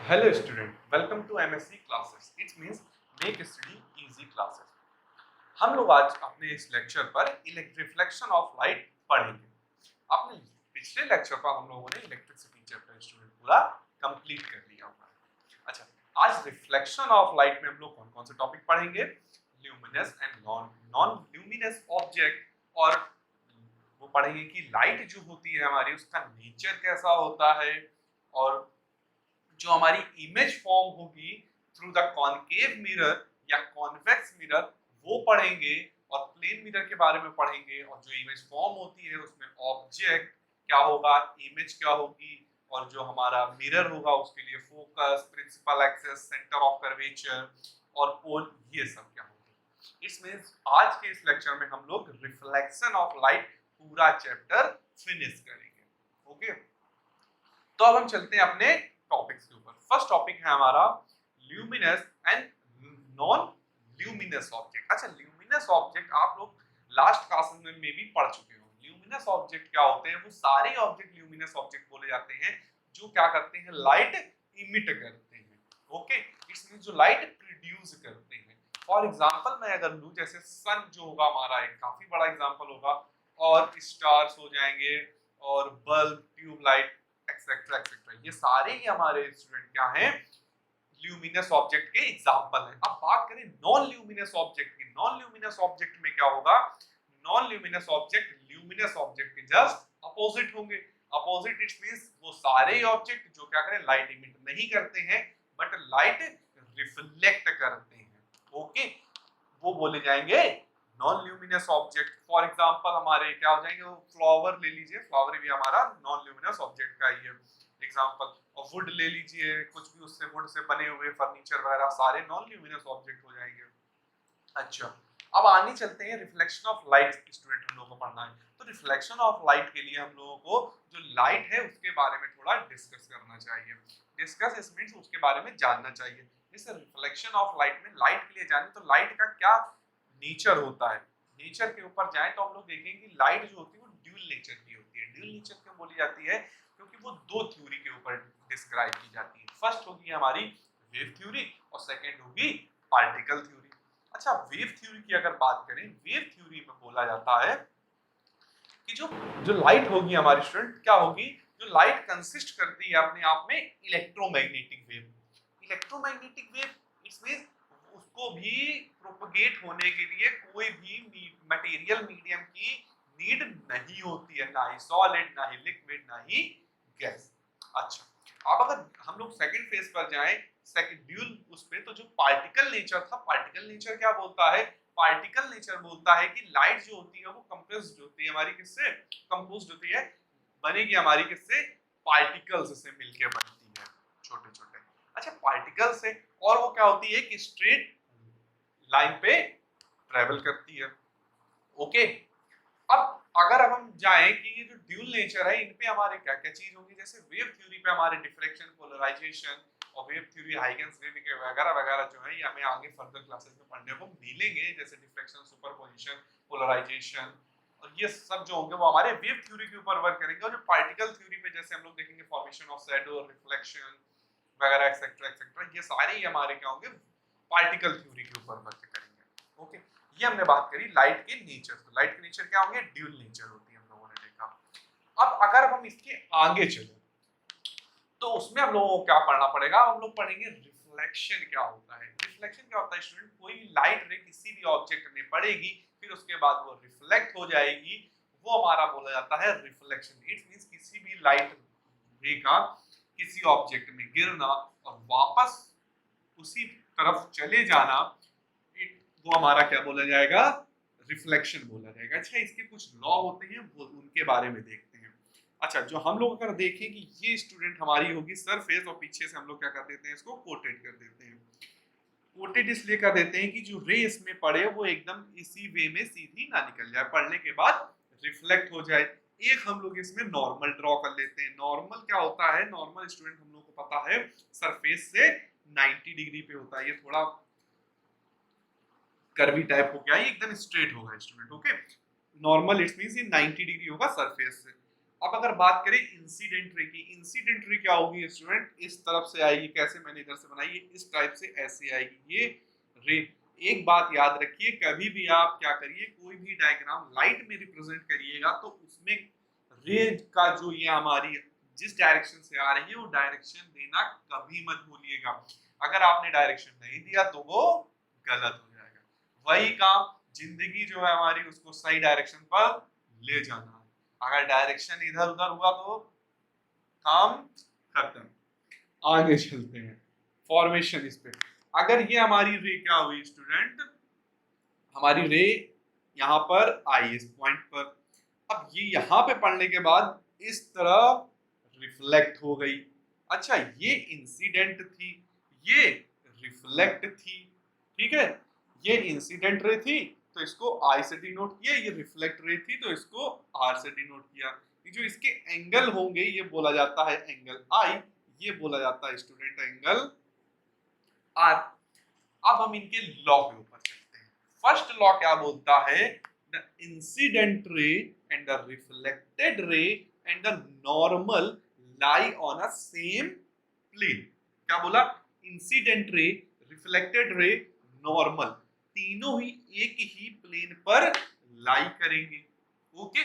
Hello student, welcome to MSc classes. It means make study easy classes. हम लोग आज अपने इस लेक्चर पर रिफ्लेक्शन ऑफ लाइट पढ़ेंगे। आपने पिछले लेक्चर पर हम लोगों ने इलेक्ट्रिसिटी चैप्टर स्टूडेंट पूरा कंप्लीट कर लिया होगा। अच्छा, आज रिफ्लेक्शन ऑफ लाइट में हम लोग कौन कौन से टॉपिक पढ़ेंगे? Luminous and non luminous object, और वो पढ़ेंगे कि लाइट जो होती है हमारी उसका नेचर कैसा होता है, और जो हमारी इमेज फॉर्म होगी थ्रू द कॉनकेव मिरर या कॉन्वेक्स मिरर वो पढ़ेंगे, और प्लेन मिरर के बारे में पढ़ेंगे, और जो इमेज फॉर्म होती है उसमें ऑब्जेक्ट क्या होगा, इमेज क्या होगी, और जो हमारा मिरर होगा उसके लिए focus, principal axis, centre of curvature और पोल, ये सब क्या होगी। इसमें आज के इस लेक्चर में हम लोग रिफ्लेक्शन ऑफ लाइट पूरा चैप्टर फिनिश करेंगे। ओके, तो अब हम चलते हैं अपने टॉपिक्स के ऊपर। फर्स्ट टॉपिक है हमारा luminous and non luminous object. अच्छा, ल्यूमिनस ऑब्जेक्ट आप लोग लास्ट क्लासेस में भी पढ़ चुके हो। ल्यूमिनस ऑब्जेक्ट क्या होते हैं? वो सारे ऑब्जेक्ट ल्यूमिनस ऑब्जेक्ट बोले जाते हैं जो क्या करते हैं, लाइट इमिट करते हैं। ओके, इसमें जो लाइट प्रोड्यूस करते हैं। फॉर एग्जांपल मैं अगर लूं, जैसे सन जो होगा हमारा एक काफी बड़ा एग्जांपल होगा, और स्टार्स हो जाएंगे, और बल्ब, ट्यूबलाइट, एक्सेट्रा एक्सेट्रा, ये सारे ही हमारे स्टूडेंट क्या हैं, ल्यूमिनस ऑब्जेक्ट के एग्जांपल हैं। अब बात करें नॉन ल्यूमिनस ऑब्जेक्ट की। नॉन ल्यूमिनस ऑब्जेक्ट में क्या होगा? Non luminous object luminous object के जस्ट अपोजिट होंगे। अपोजिट इट मींस वो सारे ऑब्जेक्ट जो क्या करें, लाइट इमिट नहीं करते हैं बट लाइट रिफ्लेक्ट करते हैं। ओके, वो बोले जाएंगे non luminous object. For example हमारे क्या हो जाएंगे, फ्लावर ले लीजिए, फ्लावर भी हमारा नॉन ल्यूमिनस ऑब्जेक्ट का ही है एग्जांपल। और वुड ले लीजिए, कुछ भी उससे वुड से बने हुए फर्नीचर वगैरह सारे नॉन ल्यूमिनस ऑब्जेक्ट हो जाएंगे। अच्छा, अब आगे चलते हैं रिफ्लेक्शन ऑफ लाइट। स्टूडेंट हम लोगों को पढ़ना है, तो रिफ्लेक्शन ऑफ लाइट के लिए हम लोगों को जो लाइट है उसके बारे में थोड़ा डिस्कस करना चाहिए। डिस्कस इस मींस उसके बारे में जानना चाहिए। जैसे रिफ्लेक्शन ऑफ लाइट में, लाइट के लिए जाने तो लाइट का क्या नेचर होता है। नेचर के ऊपर जाए तो हम लोग देखेंगे कि लाइट जो होती है वो ड्यूल नेचर की होती है। ड्यूल नेचर क्यों बोली जाती है? क्योंकि वो दो थ्योरी के ऊपर डिस्क्राइब की जाती है। फर्स्ट होगी हमारी वेव थ्योरी, और सेकंड होगी पार्टिकल थ्योरी। अच्छा, वेव थ्योरी की अगर बात करें, वेव थ्योरी में बोला जाता है कि जो जो लाइट होगी हमारी स्टूडेंट क्या होगी, जो लाइट कंसिस्ट करती है अपने आप में इलेक्ट्रोमैग्नेटिक वेव। इलेक्ट्रोमैग्नेटिक वेव, इसमें उसको भी प्रोपगेट होने के लिए कोई भी मटेरियल मीडियम की नीड नहीं होती है, ना ही सॉलिड, ना ही लिक्विड, ना ही गैस। अच्छा, अब अगर हम लोग सेकंड फेज पर जाएं, सेकंड ड्यूल उस पे, तो जो पार्टिकल नेचर था, पार्टिकल नेचर क्या बोलता है? पार्टिकल नेचर बोलता है कि लाइट जो होती है वो कंप्रेस्ड होती है हमारी, किससे कंपोज्ड होती है, बनेगी हमारी किससे, पार्टिकल्स से मिलके बनती है, छोटे छोटे। अच्छा, पार्टिकल से, और वो क्या होती है कि स्ट्रेट लाइन पे ट्रेवल करती है। ओके, अब हम जाएं कि ये जो ड्यूल नेचर है इन पे हमारे क्या क्या चीज होंगी। जैसे वेव थ्योरी पे हमारे डिफ्रैक्शन, पोलराइजेशन, और वेव थ्योरी हाइगन्स वेव के वगैरह वगैरह जो है ये हमें आगे फर्दर क्लासेस में पढ़ने को मिलेंगे, जैसे डिफ्रैक्शन, सुपरपोजिशन, पोलराइजेशन, और ये सब जो होंगे वो हमारे वेव थ्योरी के ऊपर वर्क करेंगे। और जो पार्टिकल थ्योरी पे जैसे हम लोग देखेंगे फॉर्मेशन ऑफ शैडो, रिफ्लेक्शन वगैरह एक्सेट्रा एक्सेट्रा, ये सारे ही हमारे क्या होंगे, पार्टिकल थ्योरी के ऊपर वर्क करेंगे। ओके, ये हमने बात करी लाइट के नेचर। तो लाइट के नेचर क्या होंगे, ड्यूल नेचर होती है, हम लोगों ने देखा। अब अगर हम इसके आगे चले तो उसमें हम लोगों को क्या पढ़ना पड़ेगा, हम लोग पढ़ेंगे रिफ्लेक्शन क्या होता है। रिफ्लेक्शन क्या होता है स्टूडेंट? कोई भी लाइट रे किसी भी ऑब्जेक्ट में पड़ेगी, फिर उसके बाद वो रिफ्लेक्ट हो जाएगी, वो हमारा बोला जाता है रिफ्लेक्शन। इट मींस किसी भी लाइट रे का किसी ऑब्जेक्ट में गिरना और वापस उसी तरफ चले जाना, वो हमारा क्या बोला जाएगा, रिफ्लेक्शन बोला जाएगा। अच्छा, इसके कुछ लॉ होते हैं, वो उनके बारे में देखते हैं। अच्छा, जो हम लोग अगर देखें कि ये स्टूडेंट हमारी होगी सरफेस, और पीछे से हम लोग क्या कर देते हैं, इसको कोटेड कर देते हैं। कोटेड इसलिए कर देते हैं कि जो रे इसमें पड़े वो एकदम इसी वे में सीधी ना निकल जाए, पड़ने के बाद रिफ्लेक्ट हो जाए। एक हम लोग इसमें नॉर्मल ड्रॉ कर लेते हैं। नॉर्मल क्या होता है? नॉर्मल स्टूडेंट हम लोग को पता है सरफेस से 90 डिग्री पे होता है। ये थोड़ा कर्वी टाइप हो गया, ये एकदम स्ट्रेट होगा student. Okay, normal it means ये 90 डिग्री होगा सरफेस से। अब अगर बात करें इंसिडेंट रे की, इंसिडेंट रे क्या होगी स्टूडेंट, इस तरफ से आएगी, कैसे मैंने इधर से बनाई है, इस टाइप से ऐसे आएगी ये रे। एक बात याद रखिए, कभी भी आप क्या करिए, कोई भी डायग्राम लाइट में रिप्रेजेंट करिएगा तो उसमें रे का जो ये हमारी जिस डायरेक्शन से आ रही है वो डायरेक्शन देना कभी मत भूलिएगा। अगर आपने डायरेक्शन नहीं दिया तो वो गलत हो जाएगा। वही काम जिंदगी जो है हमारी, उसको सही डायरेक्शन पर ले जाना है। अगर डायरेक्शन इधर उधर हुआ तो काम खत्म। आगे चलते हैं फॉर्मेशन इस पे। अगर ये हमारी रे क्या हुई स्टूडेंट, हमारी रे यहाँ पर आई इस पॉइंट पर, अब ये यहाँ पे पढ़ने के बाद इस तरह रिफ्लेक्ट हो गई। अच्छा ये इंसिडेंट थी, ये रिफ्लेक्ट थी, ठीक है, ये इंसिडेंट रे थी तो इसको आई से डिनोट किया, ये रिफ्लेक्ट रे थी तो इसको आर से डिनोट किया। ये जो इसके एंगल होंगे ये बोला जाता है एंगल आई, ये बोला जाता है स्टूडेंट एंगल आर। अब हम इनके लॉ के ऊपर चलते हैं। फर्स्ट लॉ क्या बोलता है, the incident ray and the reflected ray and the normal lie on a same plane. क्या बोला, incident ray, reflected ray, normal, तीनों ही एक ही प्लेन पर लाई करेंगे। ओके।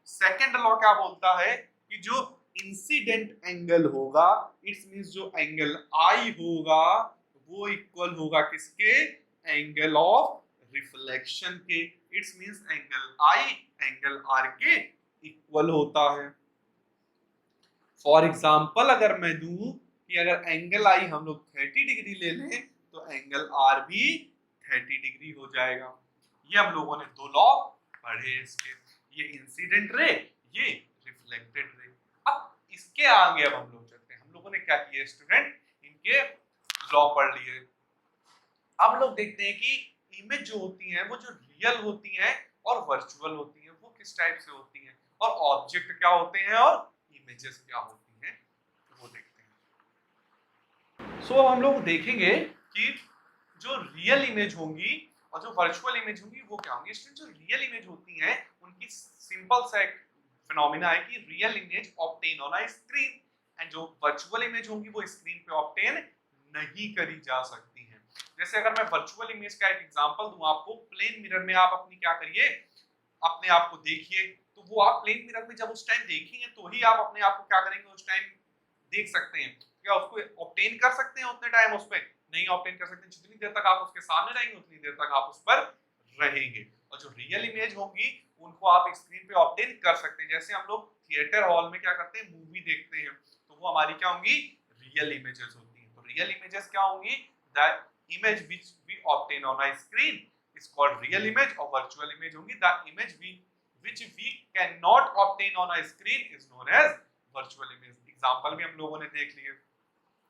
सेकंड लॉ क्या बोलता है कि जो इंसिडेंट एंगल होगा, इट्स मींस जो एंगल आई होगा वो इक्वल होगा किसके, एंगल ऑफ रिफ्लेक्शन के। It's means angle I angle R के इक्वल होता है। फॉर एग्जांपल अगर मैं दूं कि अगर एंगल आई हम लोग 30 डिग्री ले लें तो एंगल आर भी 30 डिग्री हो जाएगा। ये हम लोगों ने दो लॉ पढ़े इसके, ये इंसिडेंट रे, ये रिफ्लेक्टेड रे। अब इसके आगे अब हम लोग चलते हैं। हम लोगों ने क्या किया स्टूडेंट, इनके लॉ पढ़ लिए। अब लोग देखते हैं कि इमेज जो होती है वो जो रियल होती है और वर्चुअल होती है वो किस टाइप से होती है, और ऑब्जेक्ट क्या होते हैं और इमेजेस क्या होती हैं वो देखते हैं। सो हम लोग देखेंगे कि जो रियल इमेज होंगी और जो वर्चुअल इमेज होंगी वो क्या होंगी। जो रियल इमेज होती हैं उनकी सिंपल सा एक फिनोमिना है कि real image obtain on a screen, and जो वर्चुअल इमेज होंगी वो स्क्रीन पे ऑब्टेन नहीं करी जा सकती हैं। जैसे अगर मैं वर्चुअल इमेज का एक एग्जांपल दूं आपको, प्लेन मिरर में आप अपनी क्या करिए, अपने आप को देखिए, तो वो आप प्लेन मिरर में जब उस टाइम देखेंगे तो ही आप अपने आप को क्या करेंगे, उस टाइम देख सकते हैं। क्या उसको ऑब्टेन कर सकते हैं उतने टाइम उस पर नहीं ऑब्टेन कर सकते। जितनी देर तक आप उसके सामने रहेंगे उतनी देर तक आप उस पर रहेंगे। और जो रियल इमेज होगी उनको आप स्क्रीन पे ऑब्टेन कर सकते हैं। जैसे हम लोग थिएटर हॉल में क्या करते हैं, मूवी देखते हैं, तो वो हमारी क्या होंगी, रियल इमेजेस होती हैं। तो रियल इमेजेस क्या होंगी, the image which we obtain on a screen is called real image, और virtual image होंगी the image which we cannot obtain on a screen is known as virtual image। Example भी हम लोगों ने देख लिए।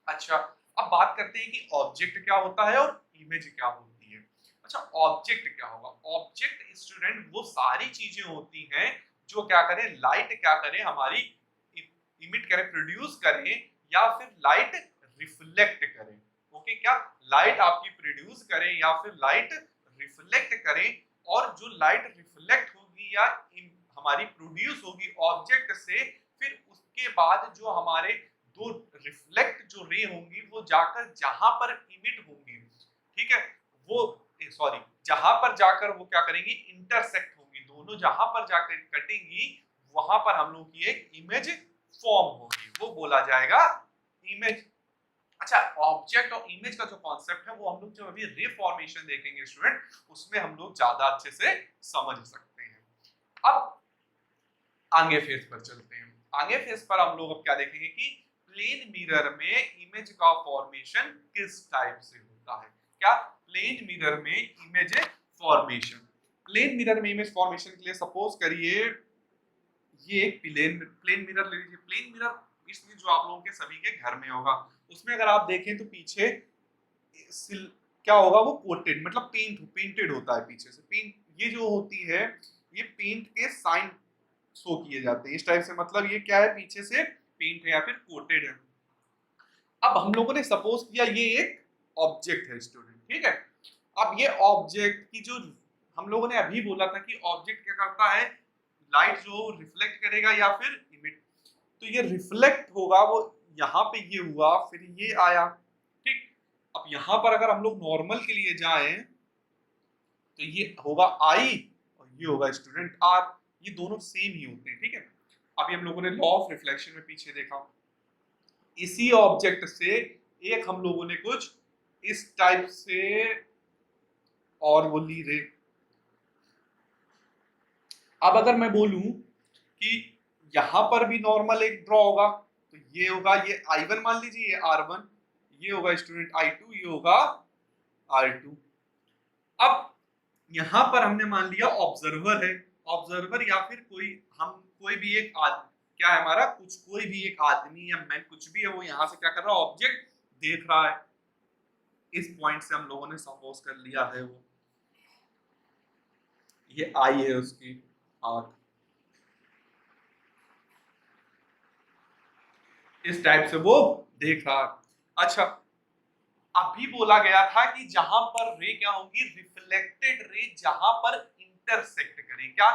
अच्छा अब बात करते हैं कि ऑब्जेक्ट क्या होता है और इमेज क्या होती है। अच्छा ऑब्जेक्ट क्या होगा, ऑब्जेक्ट स्टूडेंट वो सारी चीजें होती हैं जो क्या करें, लाइट क्या करें हमारी इमिट करें, प्रोड्यूस करें, या फिर लाइट रिफ्लेक्ट करें। ओके, क्या लाइट आपकी प्रोड्यूस करें या फिर लाइट रिफ्लेक्ट करें, और जो लाइट रिफ्लेक्ट होगी या हमारी प्रोड्यूस होगी ऑब्जेक्ट से, फिर उसके बाद जो हमारे दो रिफ्लेक्ट जो रे होंगी वो जाकर जहां पर इमिट होंगी, ठीक है, वो सॉरी जहां पर जाकर वो क्या करेंगी, इंटरसेक्ट होंगी, दोनों जहां पर जाकर कटेंगी वहां पर हम लोग की एक इमेज फॉर्म होगी, वो बोला जाएगा इमेज। अच्छा ऑब्जेक्ट और इमेज का जो कॉन्सेप्ट है वो हम लोग जो अभी रे फॉर्मेशन देखेंगे स्टूडेंट, उसमें हम लोग ज्यादा अच्छे से समझ सकते हैं। अब आगे फेज पर चलते हैं। आगे फेज पर हम लोग अब क्या देखेंगे कि प्लेन मिरर में इमेज का फॉर्मेशन किस टाइप से होता है। क्या प्लेन मिरर में इमेज फॉर्मेशन, प्लेन मिरर में इमेज फॉर्मेशन के लिए सपोज करिए ये एक प्लेन मिरर ले लीजिए। प्लेन मिरर इसलिए जो आप लोगों के सभी के घर में होगा, उसमें अगर आप देखें तो पीछे क्या होगा, वो कोटेड मतलब पेंटेड होता है पीछे से। पेंट ये जो होती है ये पेंट के साइन शो किए जाते हैं इस टाइप से, मतलब ये क्या है, पीछे से पेंट है या फिर कोटेड है। अब हम लोगों ने सपोज किया ये एक ऑब्जेक्ट है स्टूडेंट, ठीक है। अब ये ऑब्जेक्ट की जो हम लोगों ने अभी बोला था कि ऑब्जेक्ट क्या करता है, लाइट जो रिफ्लेक्ट करेगा या फिर तो ये रिफ्लेक्ट होगा, वो यहाँ पे ये हुआ, फिर ये आया, ठीक। अब यहाँ पर अगर हम लोग नॉर्मल के लिए जाएं तो ये होगा आई और ये होगा स्टूडेंट आर, ये दोनों सेम ही होते हैं, ठीक है। अभी हम लोगों ने लॉ ऑफ रिफ्लेक्शन में पीछे देखा, इसी ऑब्जेक्ट से एक हम लोगों ने कुछ इस टाइप से और वो ली रे। अब अगर मैं बोलूं कि यहां पर भी नॉर्मल एक ड्रॉ होगा, तो ये होगा, ये I1 मान लीजिए, ये R1, ये होगा स्टूडेंट I2, ये होगा R2। अब यहां पर हमने मान लिया ऑब्जर्वर है, ऑब्जर्वर या फिर कोई भी एक आदमी, क्या है हमारा, कोई भी एक आदमी या मैन, कुछ भी है, वो यहां से क्या कर रहा है, ऑब्जेक्ट देख रहा है। इस पॉइंट से हम लोगों ने सपोज कर लिया है वो ये आई है उसकी आंख, इस टाइप से वो देख रहा है। अच्छा, अभी बोला गया था कि जहां पर रे क्या होगी, रिफ्लेक्टेड रे जहां पर इंटरसेक्ट करे, क्या,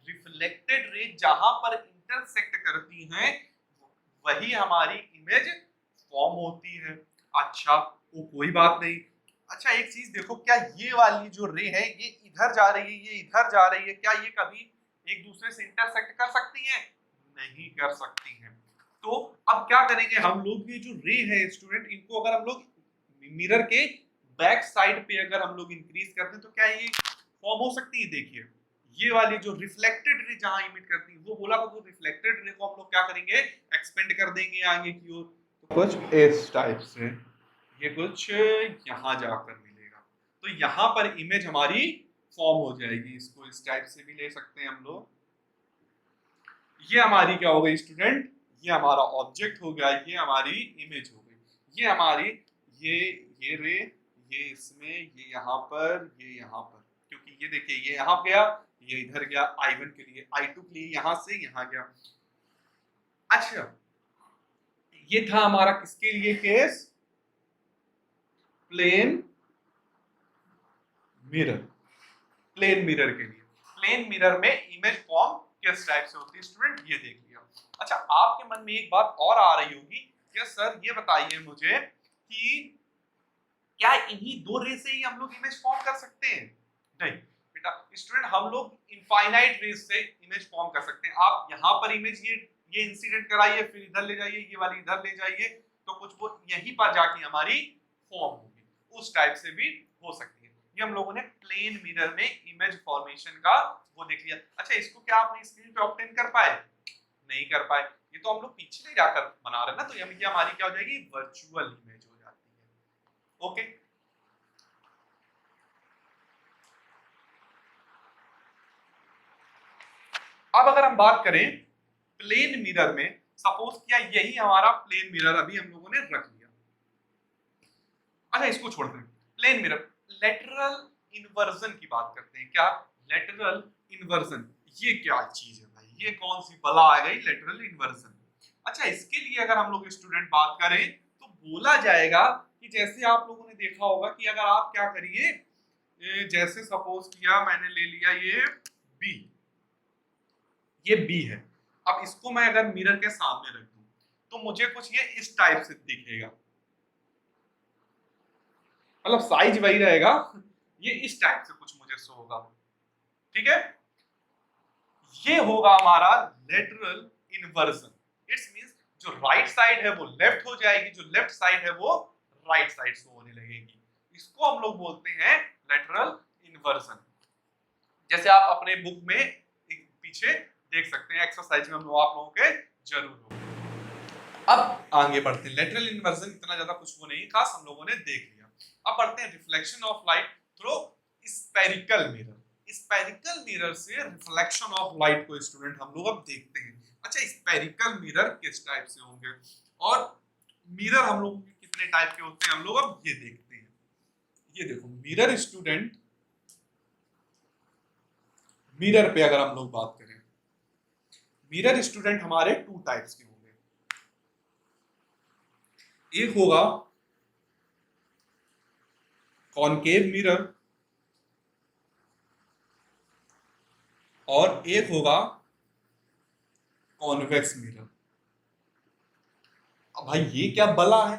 रिफ्लेक्टेड रे जहां पर इंटरसेक्ट करती हैं वही हमारी इमेज फॉर्म होती है। अच्छा, वो कोई बात नहीं। अच्छा, एक चीज देखो, क्या ये वाली जो रे है ये इधर जा रही है, ये इधर जा रही है, क्या ये कभी एक दूसरे से इंटरसेक्ट कर सकती हैं? नहीं कर सकती हैं। तो अब क्या करेंगे हम लोग, ये जो रे है स्टूडेंट, इनको अगर हम लोग मिरर के बैक साइड पे अगर हम लोग इंक्रीज करते हैं तो क्या ये फॉर्म हो सकती है? देखिए, ये वाली जो रिफ्लेक्टेड रे जहां इमिट करती है, वो बोला था, तो रिफ्लेक्टेड रे को हम लोग क्या करेंगे, एक्सपेंड कर देंगे आगे की ओर, तो कुछ इस टाइप से ये कुछ यहां जाकर मिलेगा, तो यहां पर इमेज हमारी फॉर्म हो जाएगी। इसको इस टाइप से भी ले सकते हैं हम लोग। ये हमारी क्या हो गई स्टूडेंट, ये हमारा ऑब्जेक्ट हो गया, ये हमारी इमेज हो गई, ये हमारी ये रे, ये इसमें, ये यहाँ पर, ये यहाँ पर, क्योंकि ये देखिए ये यहाँ गया, ये इधर गया, I1 के लिए, I2 के लिए यहाँ से यहाँ गया। अच्छा, ये था हमारा किसके लिए case, plane mirror, plane mirror के लिए। प्लेन मिरर में इमेज फॉर्म किस टाइप से होती है स्टूडेंट, ये देख लिया। अच्छा, आपके मन में एक बात और आ रही होगी कि सर ये बताइए मुझे कि क्या इन्हीं दो रे से ही हम लोग इमेज फॉर्म कर सकते हैं? नहीं बेटा स्टूडेंट, हम लोग इनफाइनाइट रेज से इमेज फॉर्म कर सकते हैं। आप यहाँ पर इमेज ये इंसिडेंट कराइए, फिर इधर ले जाइए, ये वाली इधर ले जाइए, तो कुछ वो यहीं पर जाके हमारी फॉर्म होगी, उस टाइप से भी हो सकती है। ये हम लोगों ने प्लेन मिरर में इमेज फॉर्मेशन का वो देख लिया। अच्छा, इसको क्या आपने स्क्रीन पे ऑब्टेन कर पाए? नहीं कर पाए, ये तो हम लोग पीछे ले जाकर बना रहे हैं ना, तो ये हमारी क्या हो जाएगी, वर्चुअल इमेज हो जाती है। ओके, अब अगर हम बात करें प्लेन मिरर में, सपोज किया यही हमारा प्लेन मिरर अभी हम लोगों ने रख लिया। अच्छा, इसको छोड़ते हैं, प्लेन मिरर, लेटरल इन्वर्जन की बात करते हैं। क्या लेटरल इन्वर्जन, ये क्या चीज है भाई, ये कौन सी बला आ गई लेटरल इन्वर्जन? अच्छा, इसके लिए अगर हम लोग स्टूडेंट बात करें तो बोला जाएगा कि जैसे आप लोगों ने देखा होगा कि अगर आप क्या करिए, जैसे सपोज किया मैंने ले लिया ये बी, ये बी है, अब इसको मैं अगर मिरर के सामने रख दूं तो मुझे कुछ ये इस टाइप से दिखेगा, मतलब साइज वही रहेगा, ये इस टाइप से कुछ मुझे शो होगा, ठीक है। ये होगा हमारा लेटरल इन्वर्जन। इट्स मींस जो राइट साइड है वो लेफ्ट हो जाएगी, जो लेफ्ट साइड है वो राइट साइड से होने लगेगी। इसको हम लोग बोलते हैं लेटरल इन्वर्जन। जैसे आप अपने बुक में एक पीछे देख सकते हैं, एक्सरसाइज में हम लोग आप लोगों के जरूर हो। अब आगे बढ़ते हैं, लेटरल इन्वर्जन इतना ज्यादा कुछ वो नहीं खास, हम लोगों ने देख लिया। अब बढ़ते हैं reflection of light through spherical mirror. Spherical mirror से रिफ्लेक्शन ऑफ लाइट को स्टूडेंट हम लोग अब देखते हैं। अच्छा, स्फेरिकल मिरर किस टाइप से होंगे और मिरर हम लोग कितने टाइप के होते हैं हम लोग अब ये देखते हैं। ये देखो मिरर स्टूडेंट, मिरर पे अगर हम लोग बात करें, मिरर स्टूडेंट हमारे टू टाइप्स के होंगे। एक होगा कॉनकेव मिरर और एक होगा कॉन्वेक्स मिरर। अब भाई ये क्या बला है,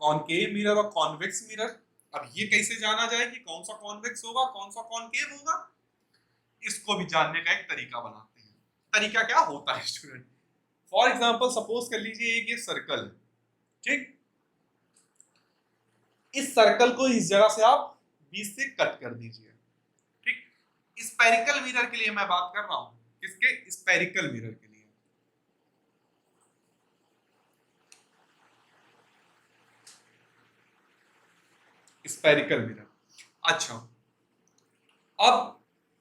कॉनकेव मिरर और कॉन्वेक्स मिरर। अब ये कैसे जाना जाए कि कौन सा कॉन्वेक्स होगा कौन सा कॉनकेव होगा, इसको भी जानने का एक तरीका बनाते हैं। तरीका क्या होता है स्टूडेंट, फॉर एग्जांपल सपोज कर लीजिए एक ये सर्कल है, ठीक, इस सर्कल को इस जगह से आप बीच से कट कर दीजिए, ठीक। स्फेरिकल मिरर के लिए मैं बात कर रहा हूं, किसके, स्फेरिकल मिरर के लिए। स्फेरिकल मिरर, अच्छा अब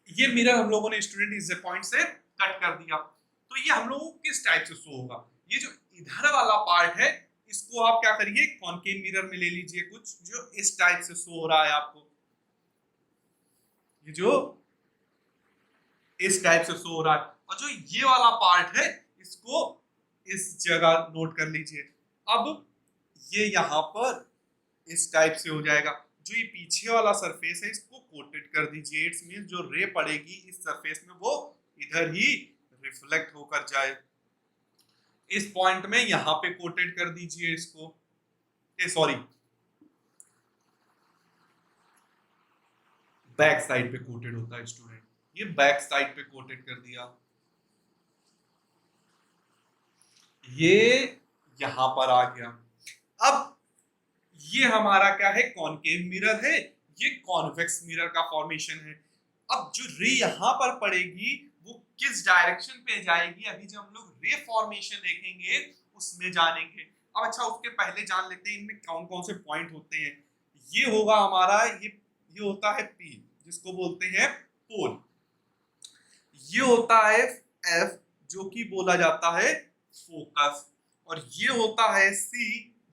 ये मिरर हम लोगों ने स्टूडेंट इस पॉइंट से कट कर दिया, तो ये हम लोगों को किस टाइप से शो होगा, ये जो इधर वाला पार्ट है इसको आप क्या करिए कॉनकेव मिरर में ले लीजिए, कुछ जो इस टाइप से शो हो रहा है आपको, ये जो इस टाइप से शो हो रहा है, और जो ये वाला पार्ट है इसको इस जगह नोट कर लीजिए। अब ये यहां पर इस टाइप से हो जाएगा, जो ये पीछे वाला सरफेस है इसको कोटेड कर दीजिए, इट्स मींस जो रे पड़ेगी इस सरफेस में वो इधर ही रिफ्लेक्ट होकर जाए। इस पॉइंट में यहां पे कोटेड कर दीजिए इसको, सॉरी बैक साइड पे कोटेड होता है स्टूडेंट, ये बैक साइड पे कोटेड कर दिया, ये यहां पर आ गया। अब ये हमारा क्या है कॉनकेव मिरर है, ये कॉन्वेक्स मिरर का फॉर्मेशन है। अब जो रे यहां पर पड़ेगी वो किस डायरेक्शन पे जाएगी, अभी जब हम लोग रे फॉर्मेशन देखेंगे उसमें जानेंगे। अब अच्छा उसके पहले जान लेते हैं इनमें कौन कौन से पॉइंट होते हैं। ये होगा हमारा ये होता है P जिसको बोलते हैं पोल, ये होता है F जो कि बोला जाता है फोकस, और ये होता है C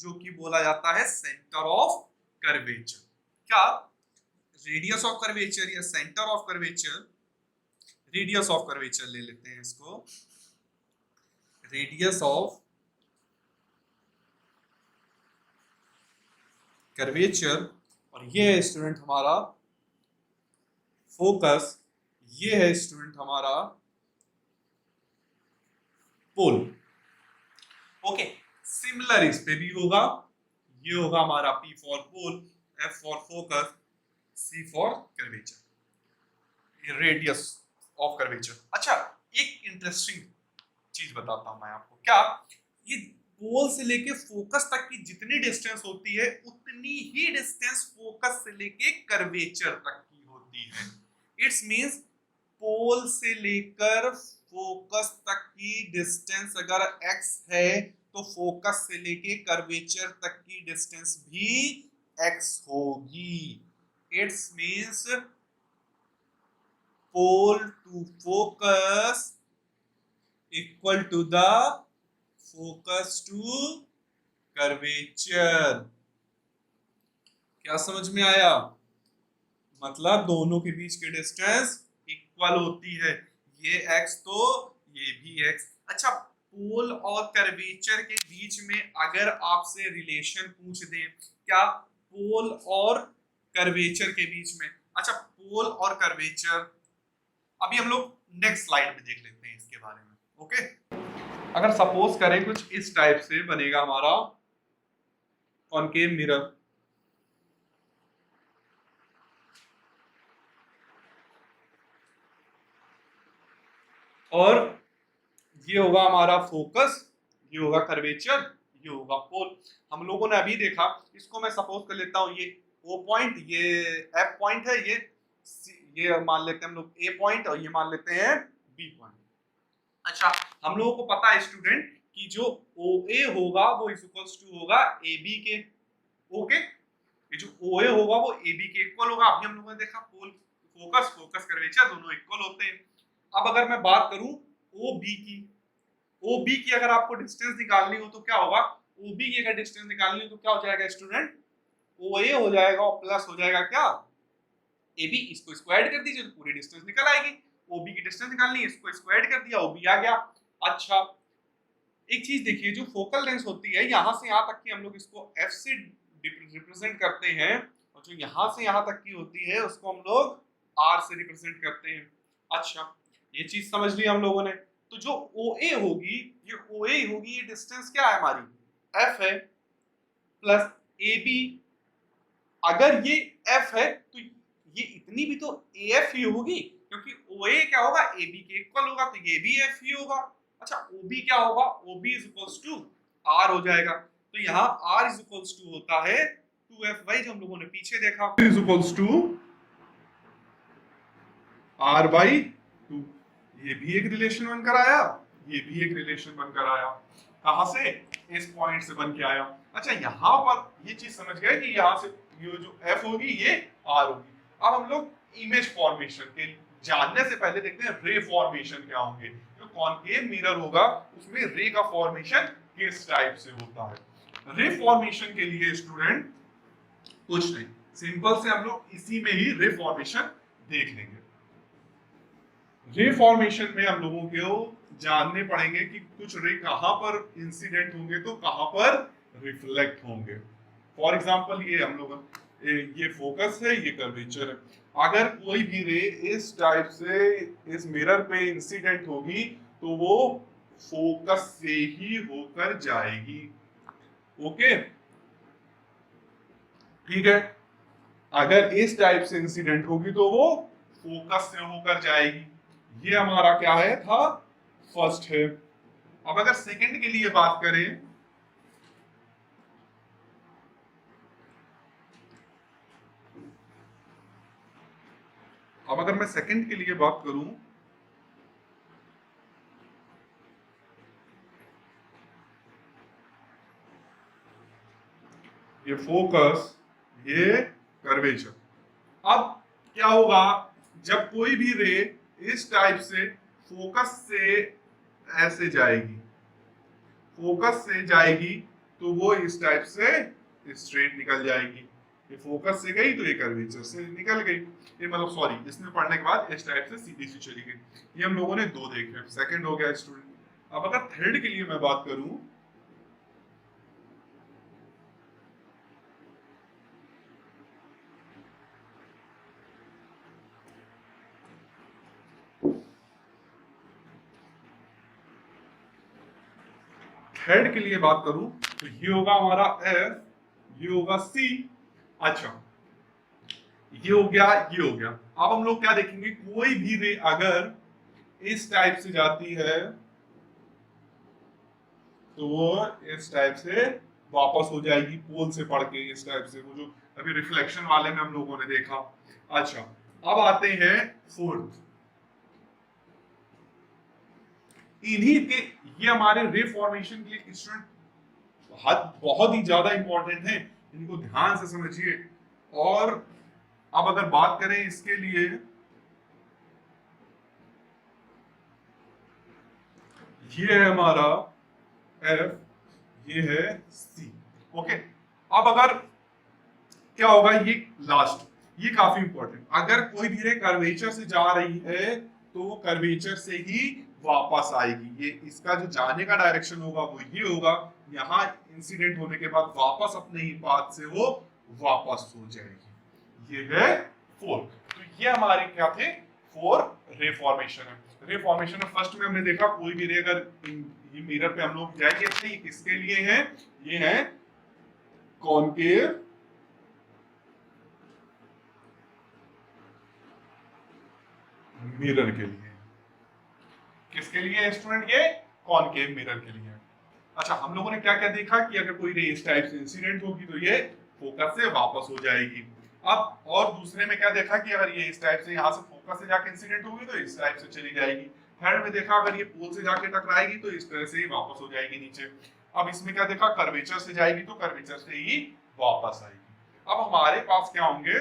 जो कि बोला जाता है सेंटर ऑफ कर्वेचर। क्या, रेडियस ऑफ कर्वेचर या centre of curvature, radius of curvature ले लेते हैं इसको, रेडियस ऑफ कर्वेचर, और ये है स्टूडेंट हमारा फोकस, ये है स्टूडेंट हमारा पोल। ओके, सिमिलर इस पे भी होगा, ये होगा हमारा P for pole, F for focus, C for curvature, ये रेडियस ऑफ कर्वेचर। अच्छा एक इंटरेस्टिंग चीज बताता हूं मैं आपको, क्या ये पोल से लेके फोकस तक की जितनी डिस्टेंस होती है उतनी ही डिस्टेंस फोकस से लेके कर्वेचर तक की होती है। इट्स मींस पोल से लेकर फोकस तक की डिस्टेंस अगर x है तो फोकस से लेके कर्वेचर तक की डिस्टेंस भी x होगी। It's means pole to focus equal to the focus to curvature. क्या समझ में आया, मतलब दोनों के बीच की डिस्टेंस इक्वल होती है, ये x तो ये भी x। अच्छा पोल और कर्वेचर के बीच में अगर आपसे रिलेशन पूछ दें, क्या पोल और कर्वेचर के बीच में, अच्छा पोल और कर्वेचर अभी हम लोग नेक्स्ट स्लाइड में देख लेते हैं इसके बारे में। ओके, अगर सपोज करें कुछ इस टाइप से बनेगा हमारा कॉनकेव मिरर, और ये होगा हमारा फोकस, ये होगा कर्वेचर, ये होगा पोल। हम लोगों ने अभी देखा, इसको मैं सपोज कर लेता हूं ये O पॉइंट, ये F पॉइंट है, ये मान लेते हैं हम लोग A पॉइंट, और ये मान लेते हैं B पॉइंट। अच्छा हम लोगों को पता है स्टूडेंट कि जो OA होगा वो इज इक्वल्स टू होगा AB के। ओके, ये जो OA होगा वो AB के इक्वल होगा। अभी हम लोगों ने देखा पोल फोकस फोकस कर्वेचर दोनों इक्वल होते हैं। अब अगर मैं बात करूं OB की अगर आपको डिस्टेंस निकालनी हो तो क्या होगा, OB की अगर डिस्टेंस निकालनी हो तो क्या हो जाएगा स्टूडेंट, OA हो जाएगा और प्लस हो जाएगा क्या AB, इसको स्क्वायर कर दीजिए तो पूरी डिस्टेंस निकल आएगी। OB की डिस्टेंस निकालनी है, इसको स्क्वायर कर दिया OB आ गया। अच्छा एक चीज देखिए, जो फोकल लेंथ होती है यहाँ से यहाँ तक की हम लोग इसको F से रिप्रेजेंट करते हैं, और जो यहाँ से यहाँ तक की होती है उसको हम लोग R से रिप्रेजेंट करते हैं। अच्छा ये चीज समझ ली हम लोगों ने। तो जो OA होगी, ये OA होगी, ये डिस्टेंस क्या है हमारी एफ है प्लस ए बी, अगर ये एफ है तो ये इतनी भी तो ए एफ ही होगी, क्योंकि ओ ए क्या होगा ए बी के इक्वल होगा, तो ये भी एफ ही होगा। अच्छा ओ बी क्या होगा, O B is equals to R हो जाएगा, तो यहाँ आर इज इक्वल्स टू होता है 2f/, जो हम लोगों ने पीछे देखा, इज इक्वल्स टू r/2। ये भी एक रिलेशन बनकर आया, ये भी एक रिलेशन बनकर आया, कहां से, इस पॉइंट से बन के आया। अच्छा यहाँ पर ये चीज समझ गए कि यहाँ से ये जो f होगी ये r होगी। अब हम लोग इमेज फॉर्मेशन के जानने से पहले देखते हैं रे फॉर्मेशन क्या होंगे। जो कॉनकेव मिरर होगा उसमें रे का फॉर्मेशन किस टाइप से होता है। रे फॉर्मेशन के लिए स्टूडेंट कुछ नहीं, सिंपल से हम लोग इसी में ही रे फॉर्मेशन देख लेंगे। रे फॉर्मेशन में हम लोगों को जानने पड़ेंगे कि कुछ रे कहां पर इंसिडेंट होंगे तो कहां पर रिफ्लेक्ट होंगे। फॉर एग्जांपल ये हम लोग ये फोकस है, ये कर्वेचर है, अगर कोई भी रे इस टाइप से इस मिरर पे इंसिडेंट होगी तो वो फोकस से ही होकर जाएगी। ओके ठीक है, अगर इस टाइप से इंसिडेंट होगी तो वो फोकस से होकर जाएगी। ये हमारा क्या है था, फर्स्ट है। अब अगर सेकंड के लिए बात करें, अब अगर मैं सेकंड के लिए बात करूं, ये फोकस, ये कर्वेचर। अब क्या होगा, जब कोई भी रे इस टाइप से फोकस से ऐसे जाएगी, फोकस से जाएगी तो वो इस टाइप से स्ट्रेट निकल जाएगी। ये फोकस से गई तो ये कर्वेचर से निकल गई, ये मतलब सॉरी इसमें पढ़ने के बाद इस टाइप से सीधी सी चली गई। ये हम लोगों ने दो देखे, सेकंड हो गया स्टूडेंट। अब अगर थर्ड के लिए मैं बात करूं, थर्ड के लिए बात करूं तो ये होगा हमारा एफ, ये होगा सी। अच्छा ये हो गया, ये हो गया। अब हम लोग क्या देखेंगे, कोई भी रे अगर इस टाइप से जाती है तो वो इस टाइप से वापस हो जाएगी, पोल से पढ़ के इस टाइप से, वो जो अभी रिफ्लेक्शन वाले में हम लोगों ने देखा। अच्छा अब आते हैं फोर्थ, इन्हीं के, ये हमारे रे फॉर्मेशन के लिए स्टूडेंट बहुत ही ज्यादा इंपॉर्टेंट है, इनको ध्यान से समझिए। और अब अगर बात करें इसके लिए, ये है हमारा एफ, ये है सी। ओके अब अगर क्या होगा, ये लास्ट, ये काफी इंपॉर्टेंट, अगर कोई भी रे कर्वेचर से जा रही है तो वो कर्वेचर से ही वापस आएगी। ये इसका जो जाने का डायरेक्शन होगा वो ये होगा, यहाँ इंसिडेंट होने के बाद वापस अपने ही पाथ से वो वापस हो जाएगी। ये है फोर। तो ये हमारे क्या थे, फोर रे फॉर्मेशन है। रे फॉर्मेशन में फर्स्ट में हमने देखा कोई भी रे अगर ये मिरर पे हम लोग जाएंगे तो ये किसके लिए है, ये है कॉनकेव मिरर के लिए। किसके लिए स्टूडेंट, ये कॉनकेव मिरर के लिए। अच्छा हम लोगों ने क्या क्या देखा कि अगर कोई रे इस टाइप से इंसिडेंट होगी तो ये फोकस से वापस हो जाएगी। अब और दूसरे में क्या देखा कि अगर ये इस टाइप से यहाँ से फोकस से जाके इंसिडेंट होगी तो इस टाइप से चली जाएगी। थर्ड में देखा अगर ये पोल से जाके टकराएगी तो इस तरह से ही वापस हो जाएगी नीचे। अब इसमें क्या देखा, कर्वेचर से जाएगी तो कर्वेचर से ही वापस आएगी। अब हमारे पास क्या होंगे,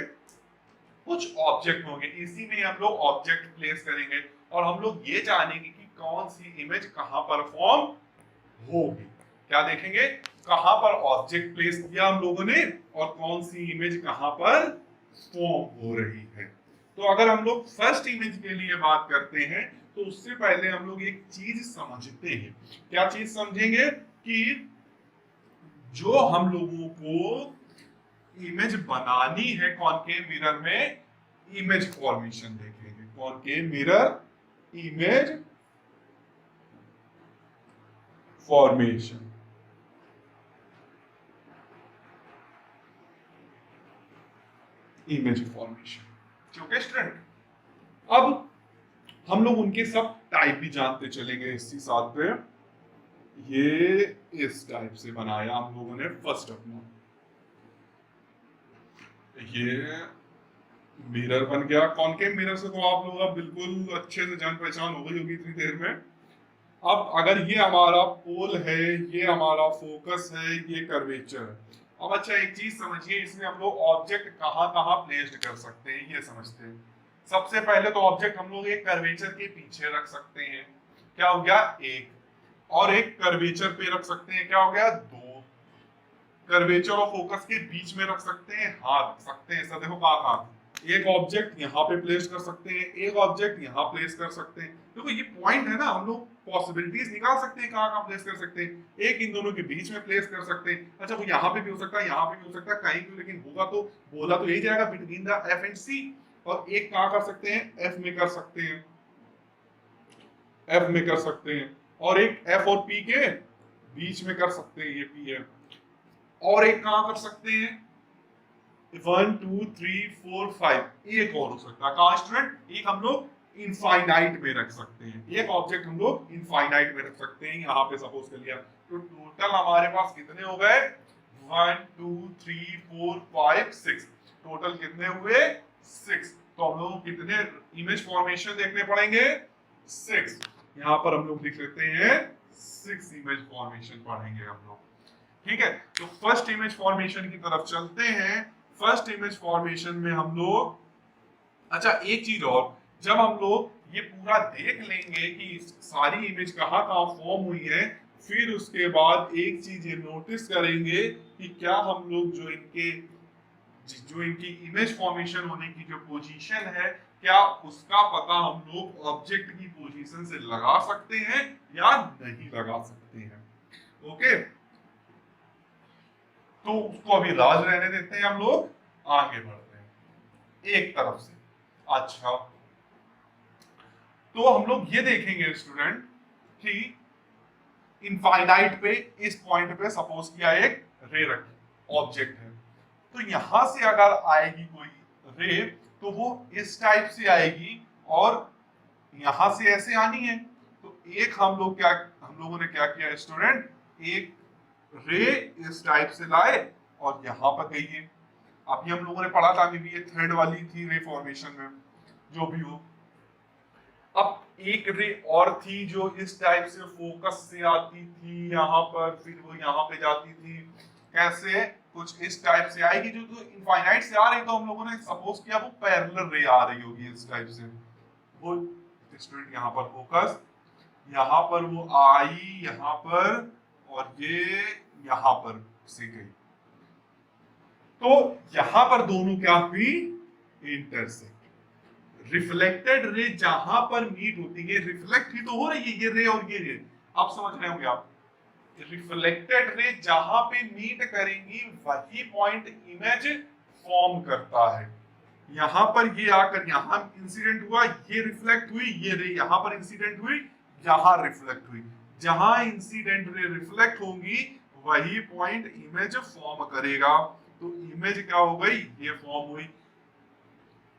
कुछ ऑब्जेक्ट होंगे, इसी में हम लोग ऑब्जेक्ट प्लेस करेंगे और हम लोग ये जानेंगे कि कौन सी इमेज कहां पर फॉर्म होगी। क्या देखेंगे, कहां पर ऑब्जेक्ट प्लेस किया हम लोगों ने और कौन सी इमेज कहां पर फॉर्म हो रही है। तो अगर हम लोग फर्स्ट इमेज के लिए बात करते हैं तो उससे पहले हम लोग एक चीज समझते हैं। क्या चीज समझेंगे कि जो हम लोगों को इमेज बनानी है कॉनकेव मिरर में, इमेज फॉर्मेशन देखेंगे। Concave mirror image formation, image formation. ठीक है स्टूडेंट, अब हम लोग उनके सब टाइप भी जानते चलेंगे इसी साथ पे। ये इस टाइप से बनाया हम लोगों ने फर्स्ट अपना, ये मिरर बन गया। कॉनकेव मिरर से तो आप लोग अब बिल्कुल अच्छे से जान पहचान हो गई होगी इतनी देर में। अब अगर ये हमारा पोल है, ये हमारा फोकस है, ये कर्वेचर है। अब अच्छा एक चीज समझिए, इसमें हम लोग ऑब्जेक्ट कहाँ कहाँ प्लेस्ड कर सकते हैं ये समझते हैं। सबसे पहले तो ऑब्जेक्ट हम लोग एक कर्वेचर के पीछे रख सकते हैं, क्या हो गया एक, और एक कर्वेचर पे रख सकते हैं, क्या हो गया दो। कर्वेचर और फोकस के बीच में रख सकते हैं, हाँ रख सकते हैं। ऐसा देखो कहाँ कहाँ, एक ऑब्जेक्ट यहाँ पे प्लेस कर सकते हैं, एक ऑब्जेक्ट यहाँ प्लेस कर सकते हैं। देखो ये पॉइंट है ना, हम लोग पॉसिबिलिटीज निकाल सकते हैं कहाँ कहाँ प्लेस कर सकते हैं। एक इन दोनों के बीच में प्लेस कर सकते हैं। अच्छा वो यहाँ पे भी हो सकता है, यहाँ पे भी हो सकता है, कहीं भी, लेकिन होगा तो बोला तो यही जाएगा बिटवीन द एफ एंड सी। और एक कहाँ कर सकते हैं, एफ में कर सकते हैं, एफ में कर सकते हैं। और एक एफ और पी के बीच में कर सकते हैं, ये पी है। और एक कहाँ कर सकते हैं, 1 2 3 4 5, एक और हो सकता है कहाँ स्टूडेंट, एक हम लोग इनफाइनाइट में रख सकते हैं, एक ऑब्जेक्ट हम लोग इनफाइनाइट में रख सकते हैं। यहाँ पे सपोज कर लिया, तो टोटल हमारे पास कितने हो गए, 1 2 3 4 5 6, टोटल कितने हुए 6। तो हम लोग कितने इमेज फॉर्मेशन देखने पड़ेंगे, 6। यहाँ पर हम लोग लिख लेते हैं 6 इमेज फॉर्मेशन पढ़ेंगे हम लोग। ठीक है, तो फर्स्ट इमेज फॉर्मेशन की तरफ चलते हैं। फर्स्ट इमेज फॉर्मेशन में हम लोग, अच्छा एक चीज और, जब हम लोग ये पूरा देख लेंगे कि सारी इमेज कहाँ कहाँ फॉर्म हुई है, फिर उसके बाद एक चीज ये नोटिस करेंगे कि क्या हम लोग जो इनकी इमेज फॉर्मेशन होने की जो पोजीशन है, क्या उसका पता हम लोग ऑब्जेक्ट की पोजीशन से लगा सकते हैं या नहीं लगा सकते हैं। ओके, तो उसको अभी राज रहने देते हैं, हम लोग आगे बढ़ते हैं एक तरफ से। अच्छा तो हम लोग ये देखेंगे स्टूडेंट कि इनफाइनाइट पे इस पॉइंट पे सपोज किया एक रे रखी ऑब्जेक्ट है, तो यहां से अगर आएगी कोई रे तो वो इस टाइप से आएगी और यहां से ऐसे आनी है। तो एक हम लोगों ने क्या किया स्टूडेंट, एक रे इस टाइप से लाए और यहां पर गई है। अभी हम लोगों ने पढ़ा था, अभी ये थर्ड वाली थी रे फॉर्मेशन में, जो भी हो। अब एक रे और थी जो इस टाइप से फोकस से आती थी यहाँ पर, फिर वो यहाँ पे जाती थी, कैसे कुछ इस टाइप से आएगी, जो तो इनफाइनाइट से आ रही, तो हम लोगों ने सपोज किया वो पैरेलल रे आ रही होगी इस टाइप से। वो स्टूडेंट यहाँ पर फोकस, यहाँ पर वो आई यहाँ पर, और ये यहाँ पर से गई। तो यहां पर दोनों क्या हुई, इंटरसेक्ट। रिफ्लेक्टेड रे जहां पर मीट होती है, रिफ्लेक्ट ही तो हो रही है ये रे और ये रे, आप समझ रहे होंगे आप। रिफ्लेक्टेड रे जहां पे मीट करेंगी वही पॉइंट इमेज फॉर्म करता है। यहां पर ये आकर यहां इंसिडेंट हुआ, ये रिफ्लेक्ट हुई, ये रे यहां पर इंसिडेंट हुई, यहां रिफ्लेक्ट हुई। जहां इंसिडेंट रे रिफ्लेक्ट होंगी वही पॉइंट इमेज फॉर्म करेगा। तो इमेज क्या हो गई, ये फॉर्म हुई।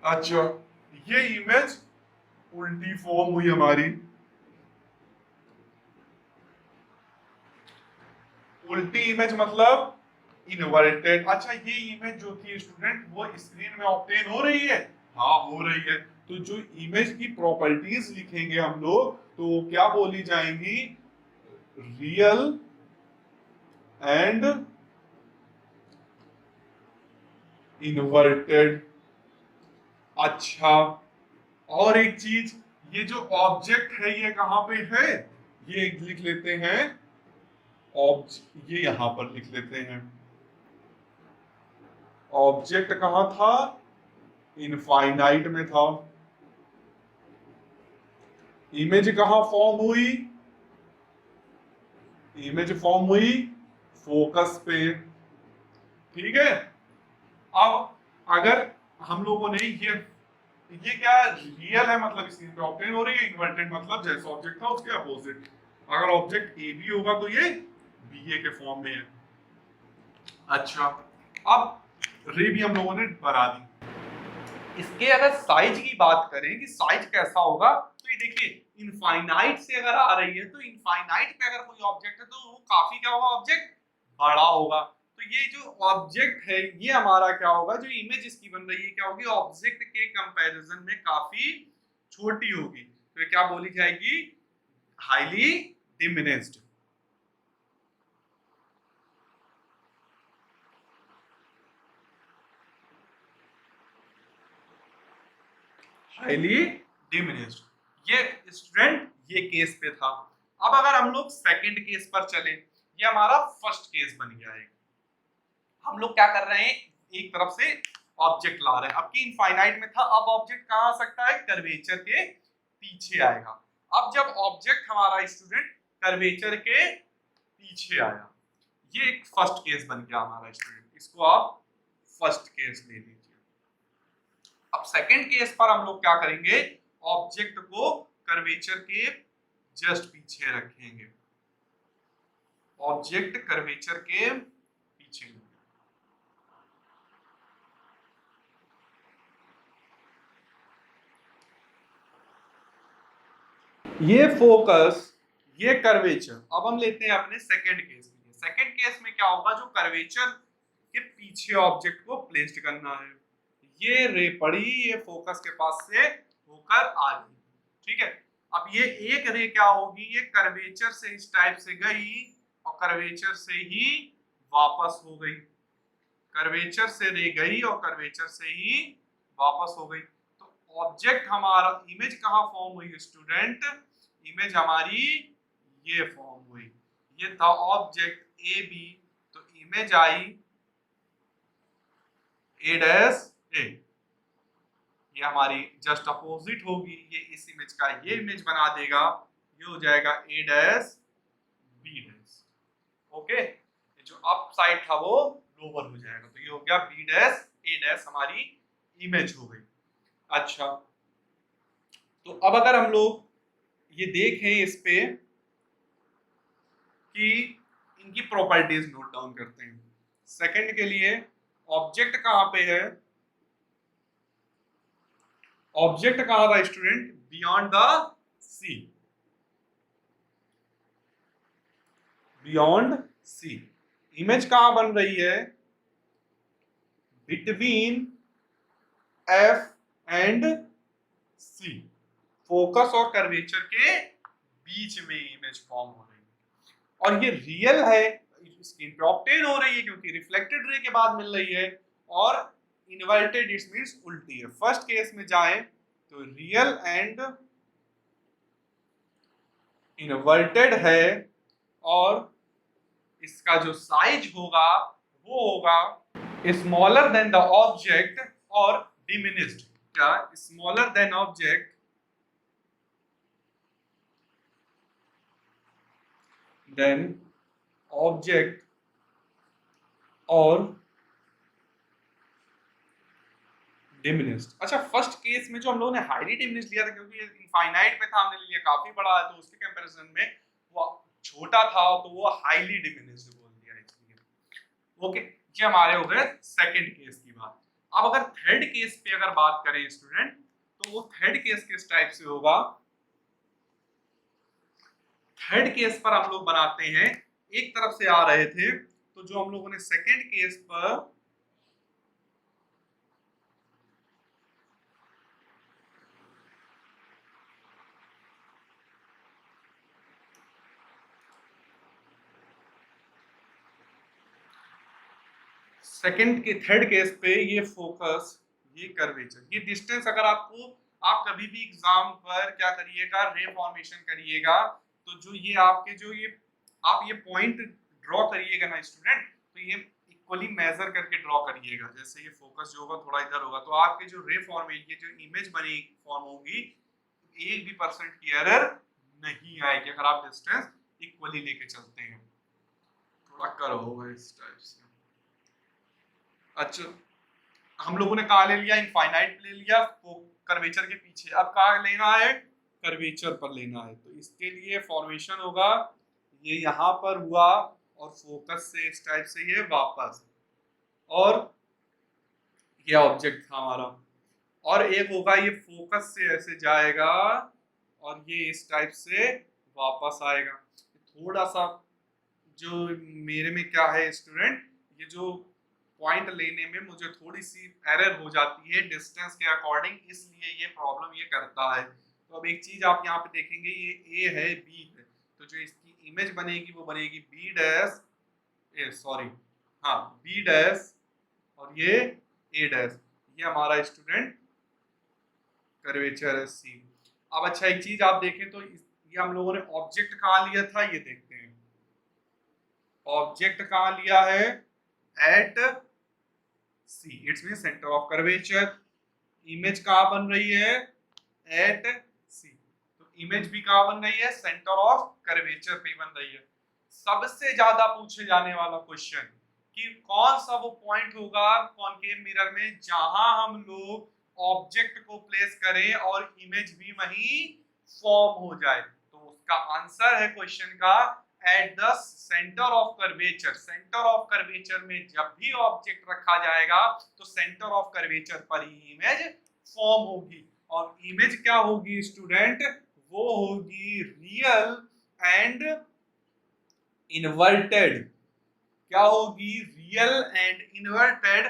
अच्छा ये इमेज उल्टी फॉर्म हुई हमारी, उल्टी इमेज मतलब इनवर्टेड। अच्छा ये इमेज जो थी स्टूडेंट वो स्क्रीन में ऑब्टेन हो रही है, हाँ हो रही है। तो जो इमेज की प्रॉपर्टीज लिखेंगे हम लोग तो क्या बोली जाएंगी, रियल एंड इनवर्टेड। अच्छा और एक चीज, ये जो ऑब्जेक्ट है ये कहां पे है, ये लिख लेते हैं ये यहां पर लिख लेते हैं। ऑब्जेक्ट कहां था, इनफाइनाइट में था। इमेज कहां फॉर्म हुई, इमेज फॉर्म हुई फोकस पे। ठीक है, अब अगर हम लोगों ने ये क्या रियल है मतलब स्क्रीन पे ऑब्टेन हो रही है, इन्वर्टेड मतलब जैसा ऑब्जेक्ट था उसके अपोजिट। अगर ऑब्जेक्ट ए बी होगा तो ये बी ए के फॉर्म में है। अच्छा अब रे भी हम लोगों ने बना दी। इसके अगर साइज की बात करें कि साइज कैसा होगा, तो ये देखिए इनफाइनाइट से अगर आ रही है तो इनफाइनाइट में अगर कोई ऑब्जेक्ट है तो वो काफी क्या होगा, ऑब्जेक्ट बड़ा होगा। तो ये जो ऑब्जेक्ट है ये हमारा क्या होगा, जो इमेज इसकी बन रही है क्या होगी, ऑब्जेक्ट के कंपैरिजन में काफी छोटी होगी। तो ये क्या बोली जाएगी, हाईली डिमिनिश्ड। Highly diminished. ये स्टूडेंट ये केस पे था। अब अगर हम लोग सेकंड केस पर चले, ये हमारा फर्स्ट केस बन गया है। हम लोग क्या कर रहे हैं, एक तरफ से ऑब्जेक्ट ला रहे हैं। अब की इनफाइनाइट में था, अब ऑब्जेक्ट कहां आ सकता है, कर्वेचर के पीछे आएगा। अब जब ऑब्जेक्ट हमारा स्टूडेंट कर्वेचर के पीछे आया, ये एक फर्स्ट केस बन गया हमारा स्टूडेंट, इसको आप फर्स्ट केस ले लीजिए। अब सेकंड केस पर हम लोग क्या करेंगे, ऑब्जेक्ट को कर्वेचर के जस्ट पीछे रखेंगे, ऑब्जेक्ट कर्वेचर के पीछे। ये फोकस, ये कर्वेचर। अब हम लेते हैं अपने सेकंड केस में। सेकंड केस में क्या होगा, जो कर्वेचर के पीछे ऑब्जेक्ट को प्लेस्ड करना है। ये रे पड़ी, ये फोकस के पास से होकर आ गई, ठीक है। अब ये एक रे क्या होगी, ये कर्वेचर से इस टाइप से गई और कर्वेचर से ही वापस हो गई, कर्वेचर से रे गई और कर्वेचर से ही वापस हो गई। तो ऑब्जेक्ट हमारा, इमेज कहाँ फॉर्म हुई स्टूडेंट, इमेज हमारी ये फॉर्म हुई। ये था ऑब्जेक्ट ए बी, तो इमेज आई ए डैश ए, ये हमारी जस्ट अपोजिट होगी। ये इस इमेज का ये इमेज बना देगा, ये हो जाएगा ए डैश बी डैश। ओके, जो अप साइड था वो लोअर हो जाएगा, तो ये हो गया बी डैश ए डैश, हमारी इमेज हो गई। अच्छा, तो अब अगर हम लोग ये देखें इस पे कि इनकी प्रॉपर्टीज नोट डाउन करते हैं। सेकंड के लिए ऑब्जेक्ट कहां पे है, ऑब्जेक्ट कहां था student, beyond the C, beyond C. Image कहां बन रही है, between F and C, focus और कर्वेचर के बीच में इमेज फॉर्म हो रही है। और ये रियल है, स्क्रीन पे ऑब्टेन हो रही है क्योंकि रिफ्लेक्टेड रे के बाद मिल रही है, और इन्वर्टेड इट मींस उल्टी है। फर्स्ट केस में जाएं तो रियल एंड इन्वर्टेड है, और इसका जो साइज होगा वो होगा स्मॉलर देन द ऑब्जेक्ट और डिमिनिश्ड। क्या, smaller than object than object और डिमिनिश्ड। अच्छा, फर्स्ट केस में जो हम लोगों ने हाईली डिमिनिश्ड लिया था, क्योंकि इनफाइनाइट पे था, हमने लिया काफी बड़ा है, तो उसके कंपैरिजन में वो छोटा था, तो वो हाईली डिमिनिश्ड बोल दिया इसलिए। ओके, ये हमारे हो गए सेकंड केस की बात। अब अगर थर्ड केस पे अगर बात करें स्टूडेंट, तो वो थर्ड केस किस टाइप से होगा, थर्ड केस पर हम लोग बनाते हैं, एक तरफ से आ रहे थे, तो जो हम लोगों ने सेकंड केस पर सेकंड के थर्ड केस पे ये फोकस, ये कर्वेचर, ये डिस्टेंस अगर आपको, आप कभी भी एग्जाम पर क्या करिएगा, रे फॉर्मेशन करिएगा, तो जो ये आपके जो ये आप ये पॉइंट ड्रॉ करिएगा ना स्टूडेंट, तो ये इक्वली मेजर करके ड्रॉ करिएगा। जैसे ये फोकस जो होगा थोड़ा इधर होगा, तो आपके जो रे फॉर्मेशन, ये जो इमेज बनी फॉर्म होगी, एक भी परसेंट की एरर नहीं आएगी अगर आप डिस्टेंस इक्वली लेके चलते हैं। थोड़ा करो होगा इस टाइप से। अच्छा, हम लोगों ने कहा ले लिया, इनफाइनाइट ले लिया, तो कर्वेचर के पीछे। अब कहा लेना है, कर्वेचर पर लेना है, तो इसके लिए फॉर्मेशन होगा, ये यहाँ पर हुआ और फोकस से इस टाइप से ये वापस, और ये ऑब्जेक्ट था हमारा, और एक होगा ये फोकस से ऐसे जाएगा और ये इस टाइप से वापस आएगा। थोड़ा सा जो मेरे में क्या है स्टूडेंट, ये जो पॉइंट लेने में मुझे थोड़ी सी एरर हो जाती है डिस्टेंस के अकॉर्डिंग, इसलिए ये प्रॉब्लम ये करता है। तो अब एक चीज आप यहाँ पे देखेंगे, ये ए है बी है, तो जो इसकी इमेज बनेगी वो बनेगी बी डैश ए, सॉरी हाँ बी डैश और ये ए डैश, ये हमारा स्टूडेंट कर्वेचर है सी। अब अच्छा एक चीज आप देखें तो ये हम लोगों ने ऑब्जेक्ट कहाँ लिया था, ये देखते हैं। ऑब्जेक्ट कहाँ लिया है, at C, it's mean centre of curvature. Image कहाँ बन रही है, एट सी, तो इमेज भी कहाँ बन रही है, सेंटर ऑफ कर्वेचर पे बन रही है। सबसे ज्यादा पूछे जाने वाला क्वेश्चन कि कौन सा वो पॉइंट होगा कॉनकेव मिरर में जहां हम लोग ऑब्जेक्ट को प्लेस करें और इमेज भी वहीं फॉर्म हो जाए, तो उसका आंसर है क्वेश्चन का at the centre of curvature. Centre of curvature में जब भी ऑब्जेक्ट रखा जाएगा तो सेंटर ऑफ कर्वेचर पर ही इमेज फॉर्म होगी। और इमेज क्या होगी स्टूडेंट, वो होगी रियल एंड इन्वर्टेड। क्या होगी, real and inverted,